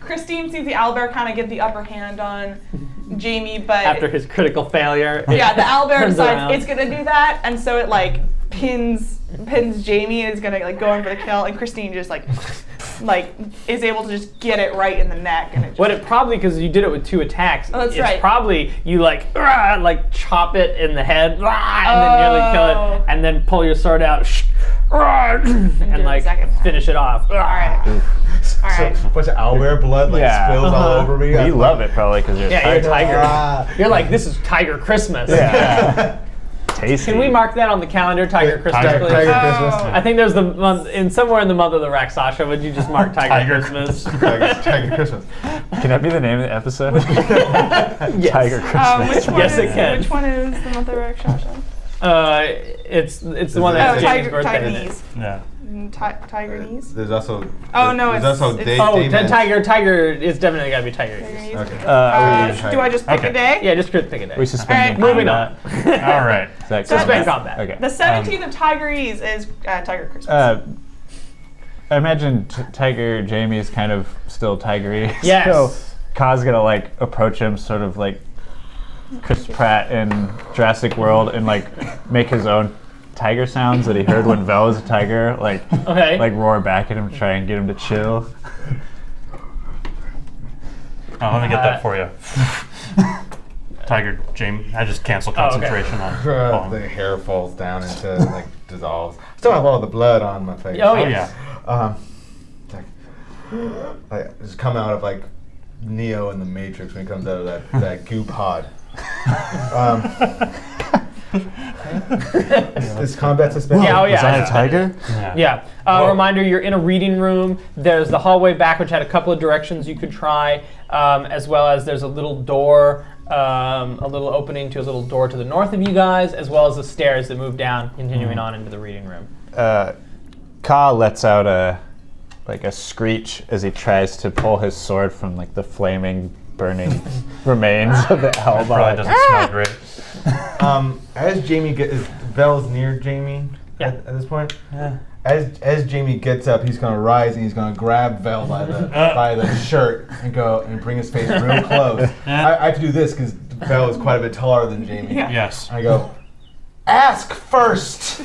Christine sees the owlbear kind of get the upper hand on Jamie, but After his critical failure. yeah, the owlbear turns decides around. it's gonna do that, and so it like pins Jamie and is gonna like go in for the kill, and Christine just like is able to just get it right in the neck, and it just, What it probably, because you did it with 2 attacks, Oh, that's it's right. probably you like chop it in the head, and then nearly kill it, Oh. and then pull your sword out, and it like the second time. finish it off. all right, all right. A bunch of owlbear blood spills all over me. You love it probably because you're Yeah, you're a tiger. Ah. You're like, this is Tiger Christmas. Yeah. Tasty. Can we mark that on the calendar, Tiger Christmas, Tiger- please? Tiger Oh. Christmas. I think there's the month somewhere in the month of the Raksasha. Would you just mark Tiger, Tiger Christmas? Tiger Christmas. Can that be the name of the episode? Yes. Tiger Christmas. Which one Yes, is, it can. Which one is the month of Rakshasha? It's the one Oh, that's Jamie's Tiger birthday. Knees. Yeah. Tiger Knees. There's also. Oh, no, There's it's- also it's- Dave. Oh, Davis. Tiger is definitely gotta be Tiger. Tiger Knees. Okay. Do I just pick Okay. a day? Yeah, just pick a day. We suspend All right, Moving combat. on. All right. Is that Suspend combat? combat. Okay. The 17th of Tigerese is Tiger Christmas. I imagine Tiger Jamie is kind of still tigery. Yes. So Ka's gonna like approach him sort of like Chris Pratt in Jurassic World and like make his own tiger sounds that he heard when Vel was a tiger, like Okay. like roar back at him to try and get him to chill. Oh, let me get that for you. Tiger Jamie. I just cancel Oh, okay. concentration on. The hair falls down into dissolves. Still have all the blood on my face. Oh, Oh yeah. yeah. Like just come out of like Neo in the Matrix when he comes out of that goo pod. Is combat suspended? Yeah, oh, yeah. Was I a tiger? Yeah. Reminder, you're in a reading room. There's the hallway back, which had a couple of directions you could try, as well as there's a little door, a little opening to a little door to the north of you guys, as well as the stairs that move down, continuing on into the reading room. Ka lets out a screech as he tries to pull his sword from like the flaming, burning remains of the owl Probably body. doesn't smell great. As Jamie Vel's near Jamie Yeah. at this point. Yeah. As Jamie gets up, he's gonna rise and he's gonna grab Vel by the shirt and go and bring his face real close. I have to do this because Vel is quite a bit taller than Jamie. Yeah. Yes. I go, ask first.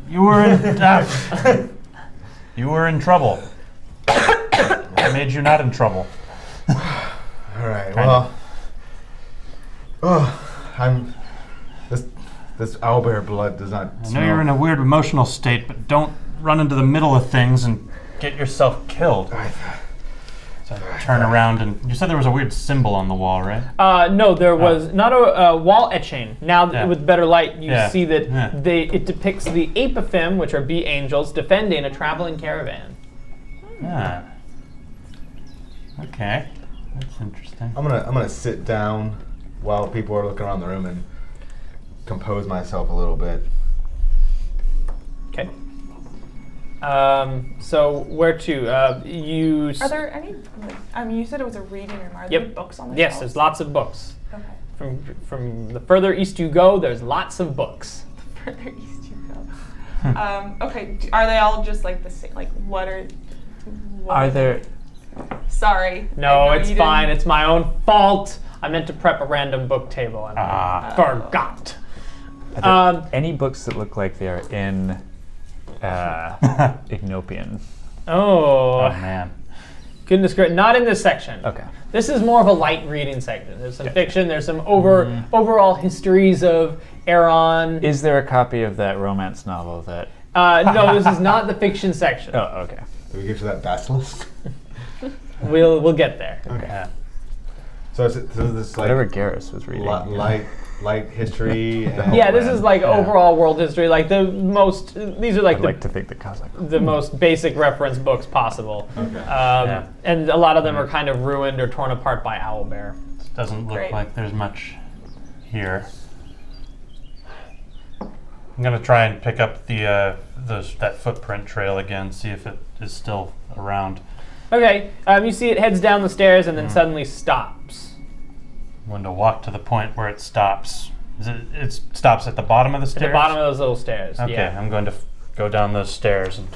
You were in. You were in trouble. I made you not in trouble. All right. Kinda. Well, this owlbear blood does not. I know you're in a weird emotional state, but don't run into the middle of things and get yourself killed. So I turn around, and you said there was a weird symbol on the wall, right? No, there was not a wall etching. Now Yeah. with better light, you Yeah. see that Yeah. it depicts the Apophim, which are bee angels, defending a traveling caravan. Ah. Okay, that's interesting. I'm gonna sit down while people are looking around the room and compose myself a little bit. Okay. So where to? Are there any? You said it was a reading room. Are there Yep. books on the Yes, shelves? there's lots of books. Okay. From the further east you go, there's lots of books. Further east you go. Okay. Are they all just like the same? Like what are? Are there? Sorry. No, I know it's you fine. didn't- It's my own fault. I meant to prep a random book table and I forgot. Are there any books that look like they are in Ignopian? Oh man. Goodness gracious, not in this section. Okay. This is more of a light reading section. There's some fiction, there's some overall histories of Aeron. Is there a copy of that romance novel that? No, this is not the fiction section. Oh, okay. Do we get to that basilisk? We'll get there. Okay. So is this like Whatever Garrus was reading. light history? And Yeah, this is like overall world history, like the most. These are like I'd like to think the Kazakh. the most basic reference books possible. Okay. And a lot of them are kind of ruined or torn apart by Owlbear. Doesn't look Great. like there's much here. I'm gonna try and pick up that footprint trail again, see if it is still around. Okay, you see it heads down the stairs and then suddenly stops. I'm going to walk to the point where it stops. It stops at the bottom of the At stairs? the bottom of those little stairs. Okay, Yeah. I'm going to go down those stairs and.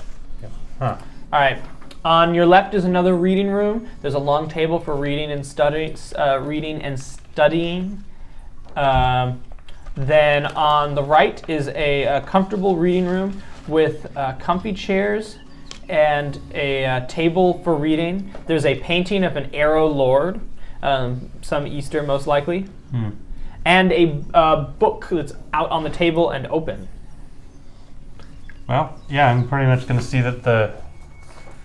Huh. All right. On your left is another reading room. There's a long table for reading and studying. Then on the right is a comfortable reading room with comfy chairs and a table for reading. There's a painting of an arrow lord, some Easter most likely, and a book that's out on the table and open. Well, yeah, I'm pretty much going to see that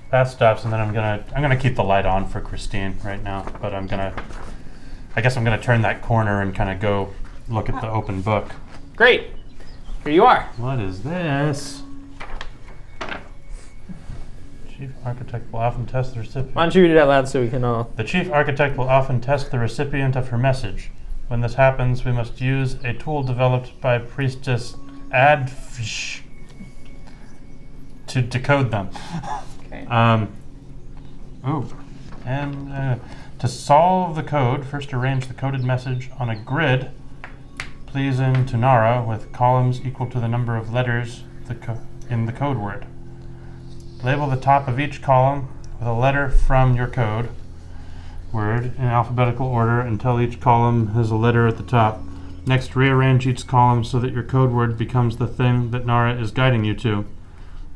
that stops, and then I'm gonna keep the light on for Christine right now. But I guess I'm gonna turn that corner and kind of go look at the open book. Great. Here you are. What is this? Chief architect will often test the recipient. Why don't you read it out loud so we can all... The chief architect will often test the recipient of her message. When this happens, we must use a tool developed by priestess Adfish to decode them. Okay. To solve the code, first arrange the coded message on a grid, pleasing to Nara, with columns equal to the number of letters in the code word. Label the top of each column with a letter from your code word in alphabetical order until each column has a letter at the top. Next, rearrange each column so that your code word becomes the thing that Nara is guiding you to.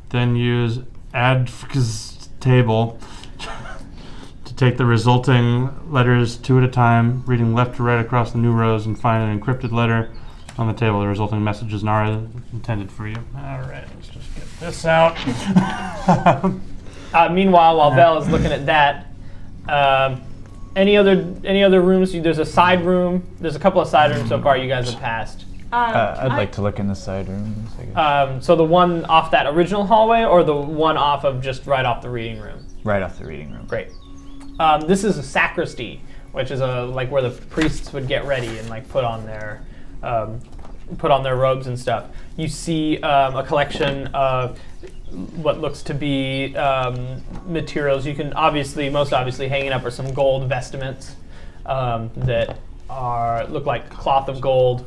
Then use adfx table to take the resulting letters two at a time, reading left to right across the new rows, and find an encrypted letter on the table. The resulting message is Nara intended for you. All right, let's just get this out. Meanwhile, while Vel is looking at that, any other rooms? There's a side room. There's a couple of side rooms so far you guys have passed. I'd like to look in the side rooms, I guess. So the one off that original hallway, or the one off of just right off the reading room? Right off the reading room. Great. This is a sacristy, which is like where the priests would get ready and like put on their robes and stuff. You see a collection of what looks to be materials. You can most obviously hanging up are some gold vestments that look like cloth of gold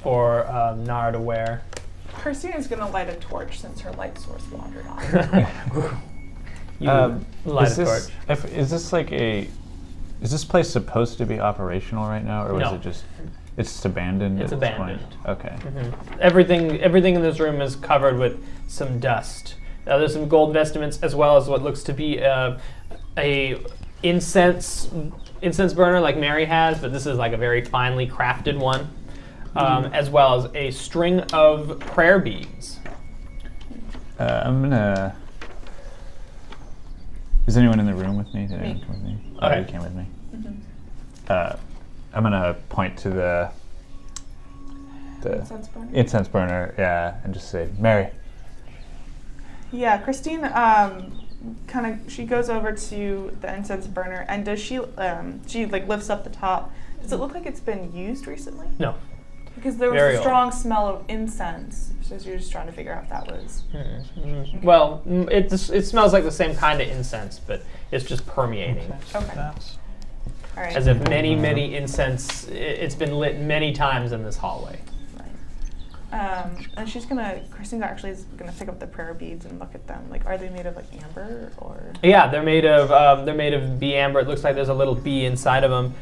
for Nara to wear. Christina's gonna light a torch since her light source wandered on. Light a torch. Is this place supposed to be operational right now, or was No. it just? It's just abandoned. It's at this abandoned. point? Okay. Everything in this room is covered with some dust. There's some gold vestments as well as what looks to be a incense burner like Mary has, but this is like a very finely crafted one, as well as a string of prayer beads. I'm gonna. Is anyone in the room with me? Did anyone Me. come with me? Okay. Oh, you came with me. Mhm. I'm gonna point to the Incense burner? incense burner, yeah, and just say, Mary. Yeah, Christine she goes over to the incense burner, and does she like lifts up the top. Does it look like it's been used recently? No. Because there was Very a old. strong smell of incense, so you're just trying to figure out if that was. Well, it smells like the same kind of incense, but it's just permeating. Okay. That's All right. As if many incense, it's been lit many times in this hallway. And Christine actually is gonna pick up the prayer beads and look at them. Like, are they made of like amber or? Yeah, they're made of bee amber. It looks like there's a little bee inside of them.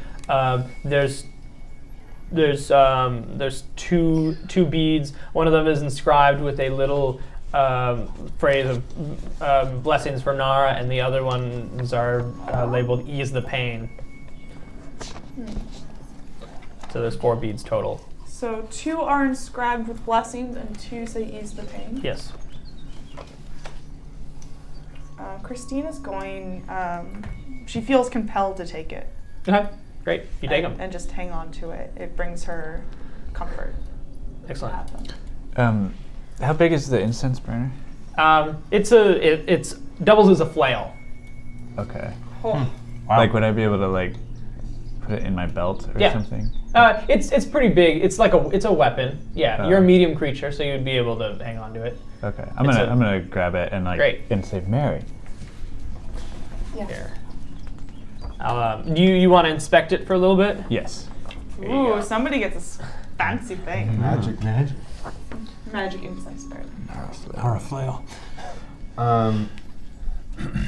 There's two beads. One of them is inscribed with a little phrase of blessings for Nara, and the other ones are labeled "Ease the Pain." So there's 4 beads total. So 2 are inscribed with blessings, and 2 say "Ease the pain." Yes. Christine is going. She feels compelled to take it. Okay, great. You take them. and just hang on to it. It brings her comfort. to Excellent. have them. How big is the incense burner? It's doubles as a flail. Okay. Oh. wow. Like, would I be able to like put it in my belt or Yeah. something? It's pretty big. It's a weapon. Yeah, Oh. you're a medium creature, so you'd be able to hang on to it. Okay. It's I'm gonna grab it and Great. and say, Mary. Yeah. Here. Do you want to inspect it for a little bit? Yes. Here you go. Ooh, somebody gets a fancy thing. Magic. Magic incense burner. Or a flail.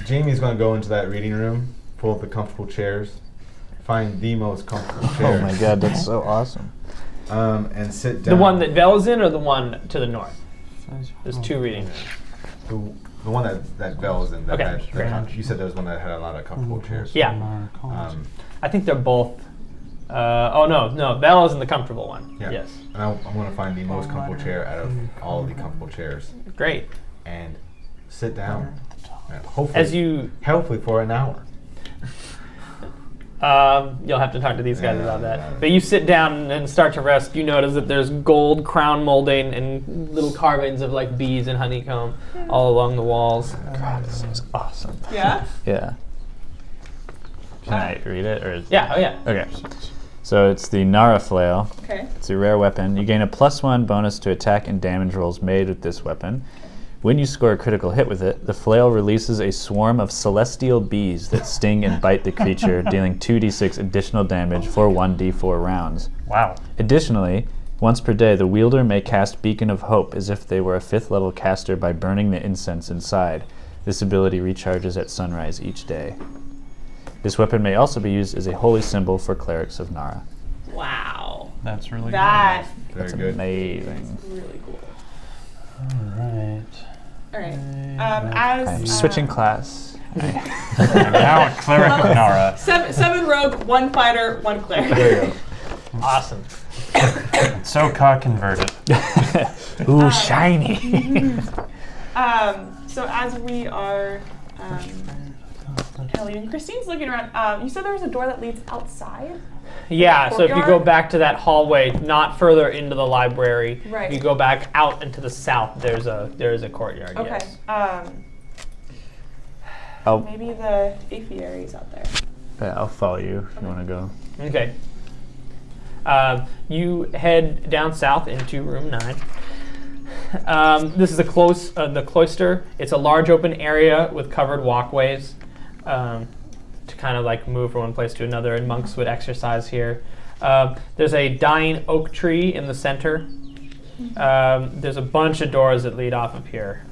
Jamie's going to go into that reading room, pull up the comfortable chairs, find the most comfortable chair. Oh my god, that's so awesome. And sit down. The one that Vel is in, or the one to the north? There's 2 reading rooms. The one that Vel is in. That Okay, had, great. you said there was one that had a lot of comfortable chairs. Yeah. Um, I think they're both. No, Vel is in the comfortable one. yeah. Yes. And I'm going to find the most comfortable chair out of all the comfortable chairs Great. and sit down. And hopefully for an hour. You'll have to talk to these guys about that. But you sit down and start to rest. You notice that there's gold crown molding and little carvings of like bees and honeycomb all along the walls. God, this is awesome. Yeah? Yeah. Can I read it or? Yeah. Oh yeah. Okay. So it's the Nara flail. Okay. It's a rare weapon. You gain a +1 bonus to attack and damage rolls made with this weapon. When you score a critical hit with it, the flail releases a swarm of celestial bees that sting and bite the creature, dealing 2d6 additional damage for 1d4 rounds. Wow. Additionally, once per day, the wielder may cast Beacon of Hope as if they were a 5th level caster by burning the incense inside. This ability recharges at sunrise each day. This weapon may also be used as a holy symbol for clerics of Nara. Wow. That's really That Very That's good. amazing. is really cool. good. Alright. All right. As I'm switching class. I'm now a cleric of Nara. 7 rogue, 1 fighter, 1 cleric. There you go. Awesome. So converted. Ooh, shiny. So as we are kind of leaving, Christine's looking around. You said there was a door that leads outside? Yeah, so if you go Courtyard? back to that hallway, not further into the library, Right. you go back out into the south, there is a courtyard, Okay. yes. Maybe the apiary's out there. Yeah, I'll follow you if you want to go. Okay. You head down south into room 9. This is the cloister. It's a large open area with covered walkways to kind of like move from one place to another, and monks would exercise here. There's a dying oak tree in the center. There's a bunch of doors that lead off of here.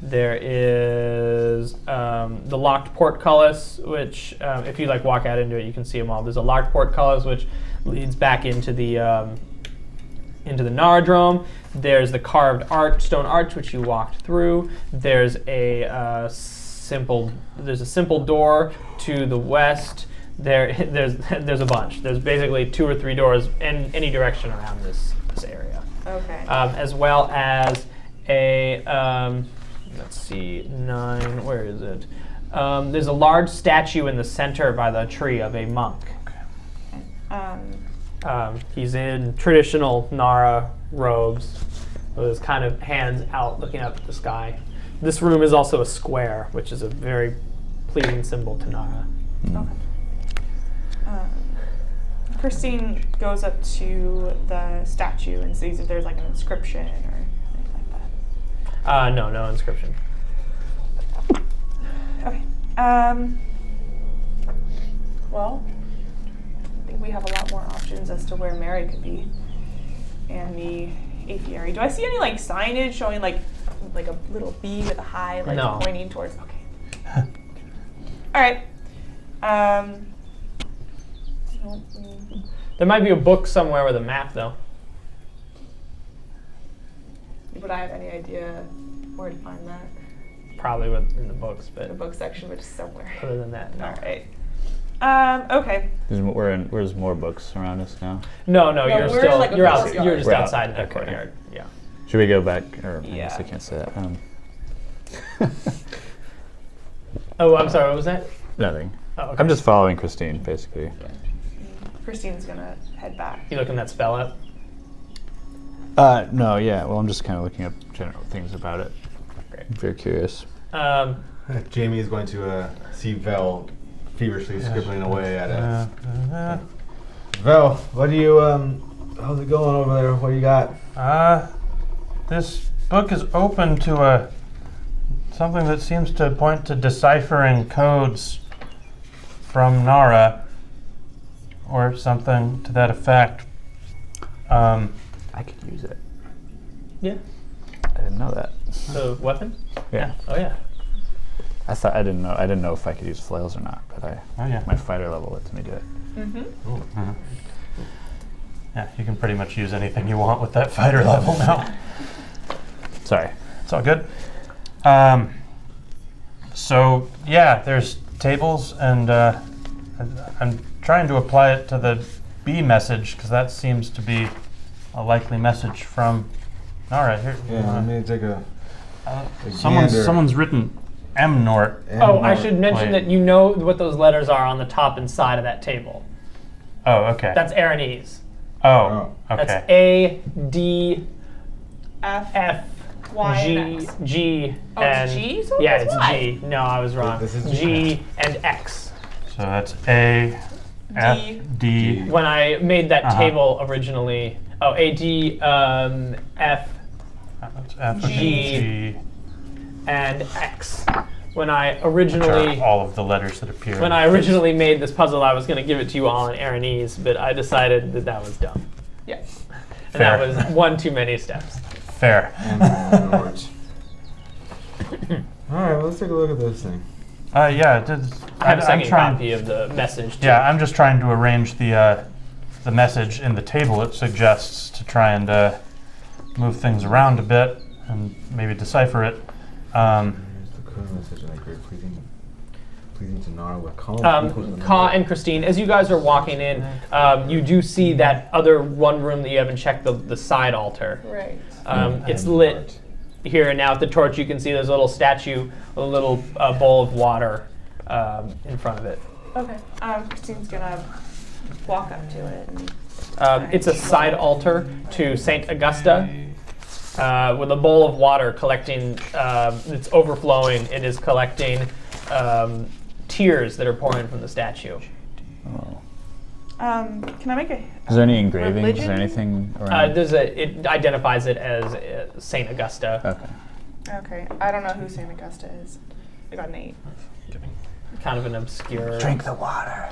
There is the locked portcullis, which if you like walk out into it, you can see them all. There's a locked portcullis which leads back into the Naradrome. There's the carved stone arch which you walked through. There's a simple door to the west. There's a bunch. There's basically 2 or 3 doors in any direction around this area. Okay. As well as a let's see, 9. Where is it? There's a large statue in the center by the tree of a monk. He's in traditional Nara robes, with his kind of hands out looking up at the sky. This room is also a square, which is a very pleasing symbol to Nara. Okay. Christine goes up to the statue and sees if there's like an inscription or anything like that. No inscription. Okay. Well, I think we have a lot more options as to where Mary could be and the apiary. Do I see any like signage showing like a little bee with a hive like No. pointing towards? Okay. All right. There might be a book somewhere with a map, though. Would I have any idea where to find that? Probably in the books, The but book section, but just somewhere. other than that, no. All right. Okay. Where's more books around us now? No, No, you're we're still like a you're out. courtyard. You're just We're out. outside in the Okay. courtyard. Yeah. Should we go back? Or I guess Yeah. I can't say that. Oh, I'm sorry. What was that? Nothing. Oh, okay. I'm just following Christine, basically. Christine's gonna head back. You looking that spell up? No, yeah. Well, I'm just kind of looking up general things about it. Great. I'm very curious. Jamie is going to see Vel feverishly scribbling away at it. Vel, what do you, how's it going over there? What do you got? This book is open to something that seems to point to deciphering codes from Nara, or something to that effect. I could use it. Yeah. I didn't know that. The weapon? Yeah. Oh yeah. I didn't know if I could use flails or not, but yeah. my fighter level lets me do it. Mm-hmm. Yeah, you can pretty much use anything you want with that fighter level now. Sorry. It's all good. So yeah, there's tables, and I'm trying to apply it to the B message because that seems to be a likely message from Nara. Here, Yeah, let me take a someone's written M-Nort. Oh, I should mention Wait. that you know what those letters are on the top and side of that table. Oh, okay. That's Aranese. Oh, That's okay. A, D, F, F, Y, G, and X. G, Oh, and it's G? So yeah, that's it's Y. G. No, I was wrong. This is G and X. So that's A, F, D. When I made that Uh-huh. table originally, A, D, F, That's F, G. G. and X. When I Which are originally all of the letters that appear. when I originally made this puzzle, I was going to give it to you all in Aranese, but I decided that was dumb. Yeah. And that Fair. was one too many steps. Fair. Alright, well, let's take a look at this thing. Yeah, it did. I have a I'm second trying. copy of the message. Too. Yeah, I'm just trying to arrange the message in the table it suggests to try and move things around a bit and maybe decipher it. Here's the code message, and I agree, pleasing to Nara with column equals the Ka number. and Christine, as you guys are walking in, you do see that other one room that you haven't checked, the side altar. Right. It's lit here and now with the torch. You can see there's a little statue, a little bowl of water in front of it. Okay. Christine's gonna walk up to it. And It's a side altar to Saint Augusta with a bowl of water collecting. It's overflowing. It is collecting tears that are pouring from the statue. Oh. can I make a? Is there any engravings Religion? or anything around? It identifies it as Saint Augusta. Okay. Okay. I don't know who Saint Augusta is. I got an 8. Kind of an obscure. Drink the water.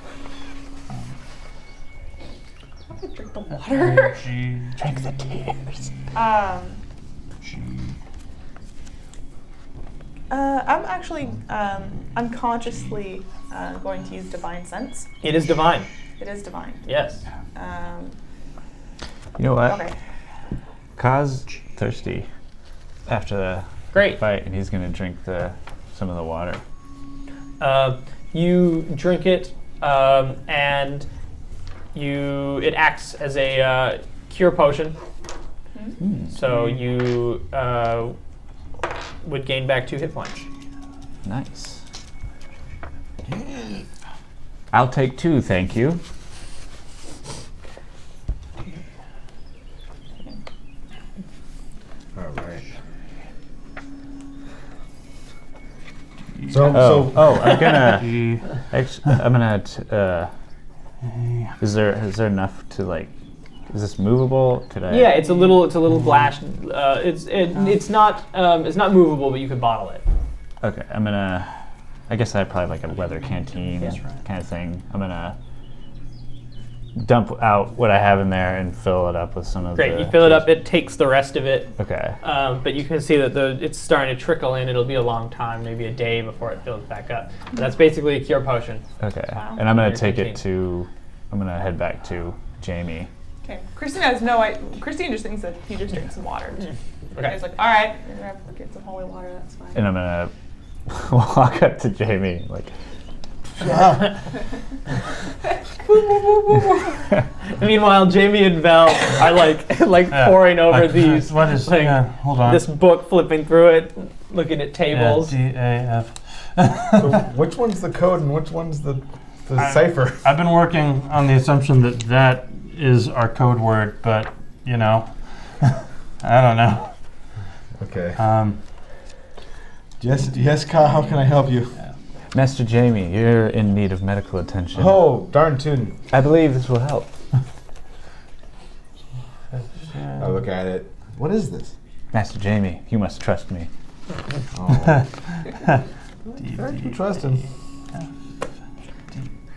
I'm gonna drink the water. G. Drink the tears. I'm actually unconsciously going to use divine sense. It is divine. It is divine. Yes. You know what? Okay. Ka's thirsty after the Great. fight, and he's gonna drink some of the water. You drink it, and it acts as a cure potion. So you would gain back 2 hit points. Nice. I'll take 2, thank you. All right. I'm gonna. Is there enough to like? Is this movable? Could I? Yeah, it's a little glass. It's not movable, but you could bottle it. Okay, I'm gonna. I guess I probably have like a leather canteen kind of thing. I'm gonna dump out what I have in there and fill it up with some of Great, you fill it up. It takes the rest of it. Okay. But you can see that it's starting to trickle in. It'll be a long time, maybe a day before it fills back up. But that's basically a cure potion. Okay. Wow. And I'm gonna Your take canteen. it to. I'm gonna head back to Jamie. Okay. Christine has no idea. Christine just thinks that he just drank some water. Okay. He's like, all right, you're gonna have to get some holy water. That's fine. And I'm gonna walk up to Jamie like. Meanwhile, Jamie and Vel are like poring over these. What is? like, hold on. this book, flipping through it, looking at tables. DAF. So which one's the code and which one's the cipher? I've been working on the assumption that that is our code word, but you know, I don't know. Okay. Um, Yes, Ka, how can I help you? Master Jamie, you're in need of medical attention. Oh, darn tootin'. I believe this will help. I look at it. What is this? Master Jamie, you must trust me. Oh. I can trust him.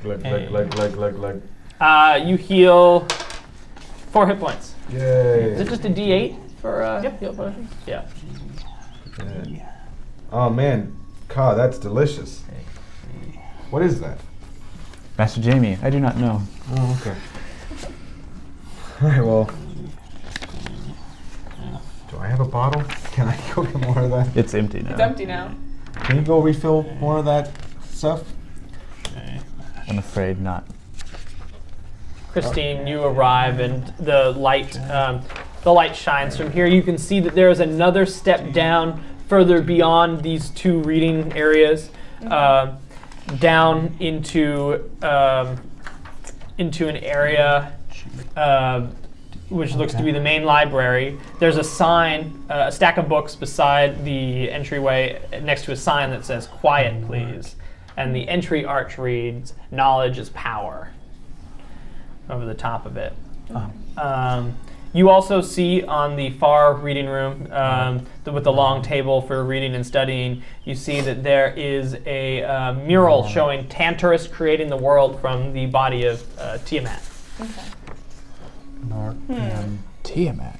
Glug. You heal 4 hit points. Yay. Is it just a D8 for heal potions? Yeah. Oh man, Ka, that's delicious. What is that? Master Jamie, I do not know. Oh, okay. Alright, well. Do I have a bottle? Can I go get more of that? It's empty now. It's empty now. Can you go refill more of that stuff? I'm afraid not. Christine, you arrive and the light shines from here. You can see that there is another step down further beyond these 2 reading areas, down into an area which looks to be the main library. There's a sign, a stack of books beside the entryway next to a sign that says, "Quiet, please." And the entry arch reads, "Knowledge is power," over the top of it. You also see on the far reading room, with the long table for reading and studying, you see that there is a mural showing Tantarus creating the world from the body of Tiamat. Okay. Tiamat.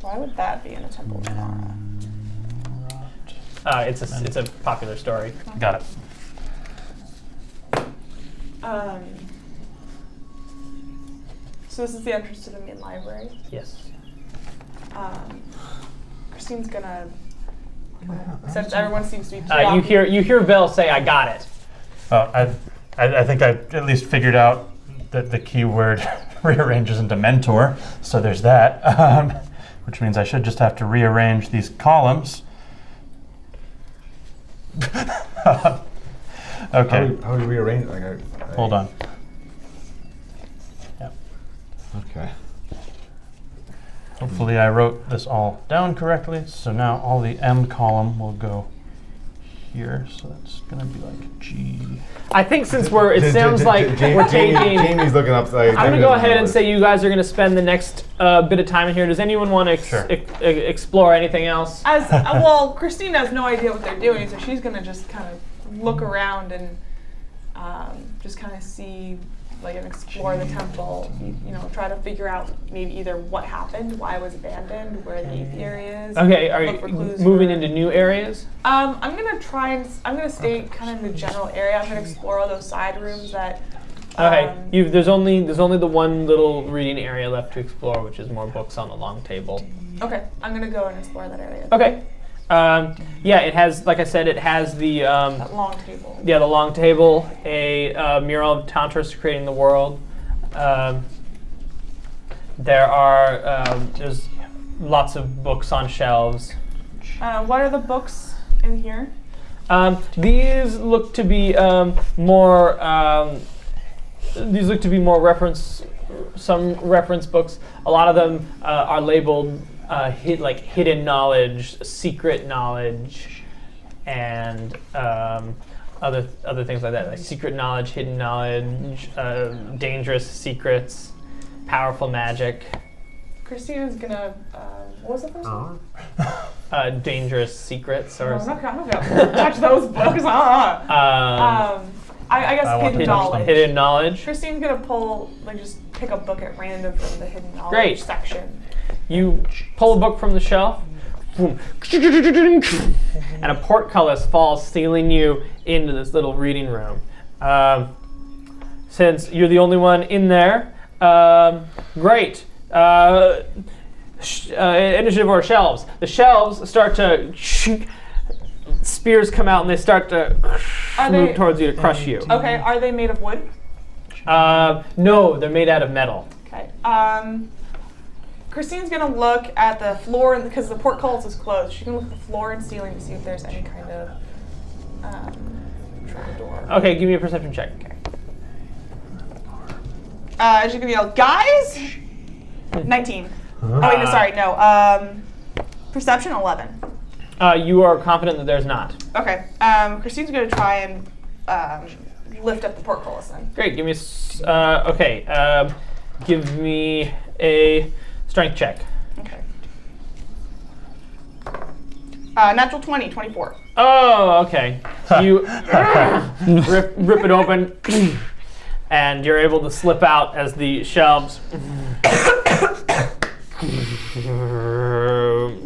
Why would that be in a temple of Nara? It's a popular story. got it. So this is the entrance to the main library. Yes. Christine's gonna. Since everyone seems to be. You hear Vel say, "I got it." Oh, I think I at least figured out that the keyword rearranges into mentor. So there's that, which means I should just have to rearrange these columns. Okay. How do you rearrange it? Hold on. Okay. Hopefully I wrote this all down correctly. So now all the M column will go here. So that's going to be like G. I think since it sounds like we're taking. Jamie's looking up. I'm going to go ahead and say you guys are going to spend the next bit of time in here. Does anyone want to Sure. explore anything else? Well, Christine has no idea what they're doing, so she's gonna just kind of look around and just kind of see, like, and explore the temple. Try to figure out maybe either what happened, why it was abandoned, where the apiary is. Okay, are look for you clues moving for- into new areas? I'm gonna try and I'm gonna stay kind of in the general area. I'm gonna explore all those side rooms that. Okay, there's only the one little reading area left to explore, which is more books on the long table. Okay, I'm gonna go and explore that area. Okay. Yeah, it has, like I said, it has the That long table. the long table, a mural of Tantarus creating the world. There's lots of books on shelves. What are the books in here? These look to be more. These look to be more some reference books. A lot of them are labeled like hidden knowledge, secret knowledge, and other things like that, like secret knowledge, hidden knowledge, dangerous secrets, powerful magic. Christina's gonna. What was the first one? Dangerous secrets, or I'm not gonna touch those books. I guess hidden knowledge. Hidden knowledge. Christine's gonna just pick a book at random from the hidden knowledge Great. section. You pull a book from the shelf, boom, and a portcullis falls, stealing you into this little reading room. Since you're the only one in there, great. Initiative or shelves. The shelves start to spears come out and they start to move towards you to crush you. Okay, are they made of wood? No, they're made out of metal. Okay. Christine's gonna look at the floor because the portcullis is closed. She's gonna look at the floor and ceiling to see if there's any kind of trapdoor. Okay, give me a perception check. She's gonna yell, "Guys!" 19. Oh wait, no, sorry, no. Perception 11. You are confident that there's not. Okay. Christine's gonna try and lift up the portcullis then. Great. Give me give me a strength check. Okay. Natural 20, 24. Oh, okay. You rip it open, and you're able to slip out as the shelves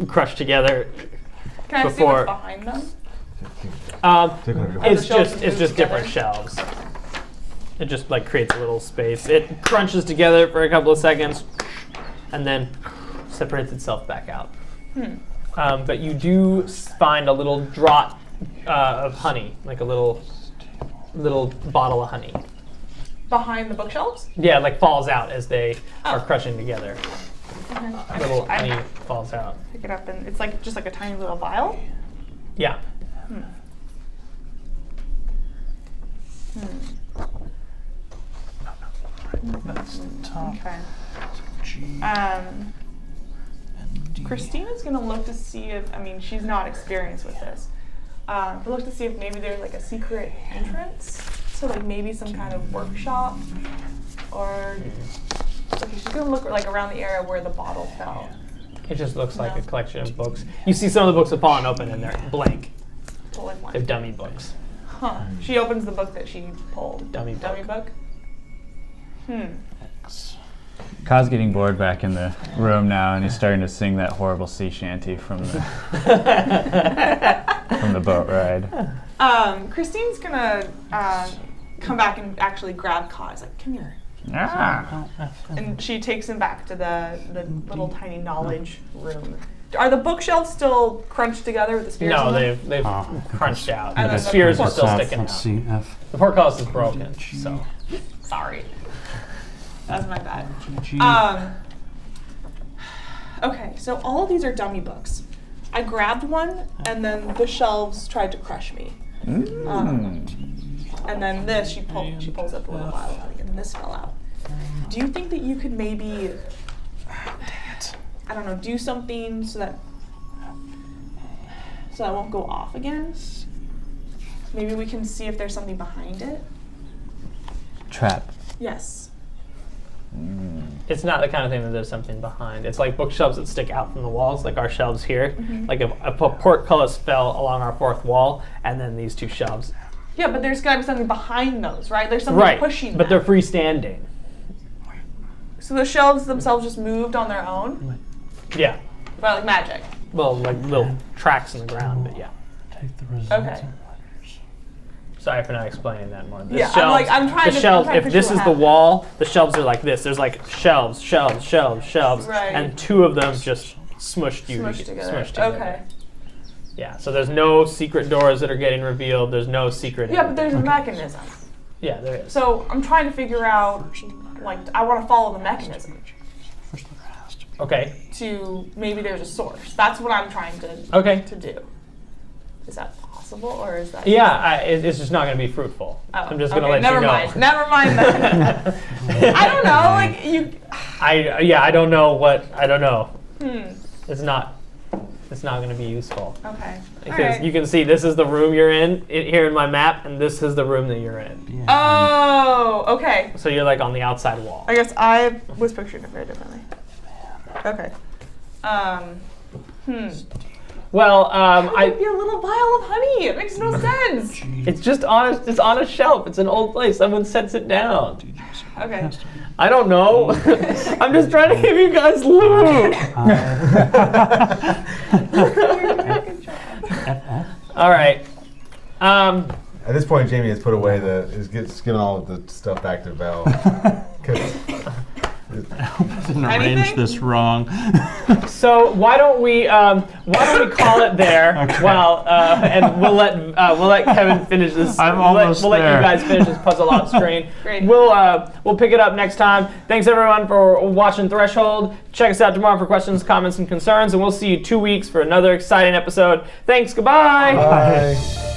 crush together. Can I see what's behind them? It's just different shelves. It just like creates a little space. It crunches together for a couple of seconds, and then separates itself back out. But you do find a little draught of honey, like a little bottle of honey. Behind the bookshelves? Yeah, like falls out as they are crushing together. Okay. Little honey falls out. Pick it up and it's like just like a tiny little vial. Yeah. That's tough. Okay. Christina's gonna look to see if she's not experienced with this. But look to see if maybe there's like a secret entrance. So like maybe some kind of workshop, or she's gonna look like around the area where the bottle fell. It just looks like a collection of books. You see some of the books have fallen open and they're blank. Pull in one. They're dummy books. Huh. She opens the book that she pulled. Dummy book. Ka's getting bored back in the room now, and he's starting to sing that horrible sea shanty from the from the boat ride. Christine's gonna come back and actually grab Ka. He's like, "Come here." And she takes him back to the little tiny knowledge room. Are the bookshelves still crunched together with the spears? No, in them? they've crunched out. And The then the spears are still portcullis. sticking Let's out. see. F. The portcullis is broken, so Sorry. That's my bad. Okay, so all of these are dummy books. I grabbed one, and then the shelves tried to crush me. And then this, she pulls up a little vial, and then this fell out. Do you think that you could maybe, I don't know, do something so that won't go off again? Maybe we can see if there's something behind it. Trap. Yes. It's not the kind of thing that there's something behind. It's like bookshelves that stick out from the walls, like our shelves here. Like if a portcullis fell along our fourth wall, and then these two shelves. Yeah, but there's got to be something behind those, right? There's something pushing but them. they're freestanding. So the shelves themselves just moved on their own? Yeah. By like magic? Well, like little tracks in the ground, but yeah. Take the results. Okay. Sorry for not explaining that more. The Yeah, shelves, I'm trying the to- shelves, I'm trying to if this picture is what the wall, the shelves are like this. There's like shelves, Right. and two of them just smushed together. together. Okay. Yeah, so there's no secret doors that are getting revealed. There's no secret. Yeah, but there's a mechanism. Yeah, there is. So I'm trying to figure out, like, I want to follow the mechanism Okay. to maybe there's a source. That's what I'm trying to Okay. do. Is that possible? possible, or is that? It's just not going to be fruitful. Oh, I'm just going to okay, let you know. Never mind that. I don't know. Like you. I don't know what. I don't know. It's not going to be useful. Okay. Because you can see this is the room you're in here in my map, and this is the room that you're in. Yeah. Oh, okay. So you're like on the outside wall. I guess I was picturing it very differently. Okay. Well, It'd be a little vial of honey. It makes no sense. It's just it's on a shelf. It's an old place. Someone sets it down. Okay. I don't know. I'm just trying to give you guys loot. All right. At this point, Jamie has put away is giving all of the stuff back to Val. Didn't arrange this wrong. So why don't we call it there? Okay. And we'll let Kevin finish this. I'm we'll almost let there. you guys finish this puzzle off screen. Great. We'll pick it up next time. Thanks everyone for watching Threshold. Check us out tomorrow for questions, comments, and concerns, and we'll see you 2 weeks for another exciting episode. Thanks. Goodbye. Bye.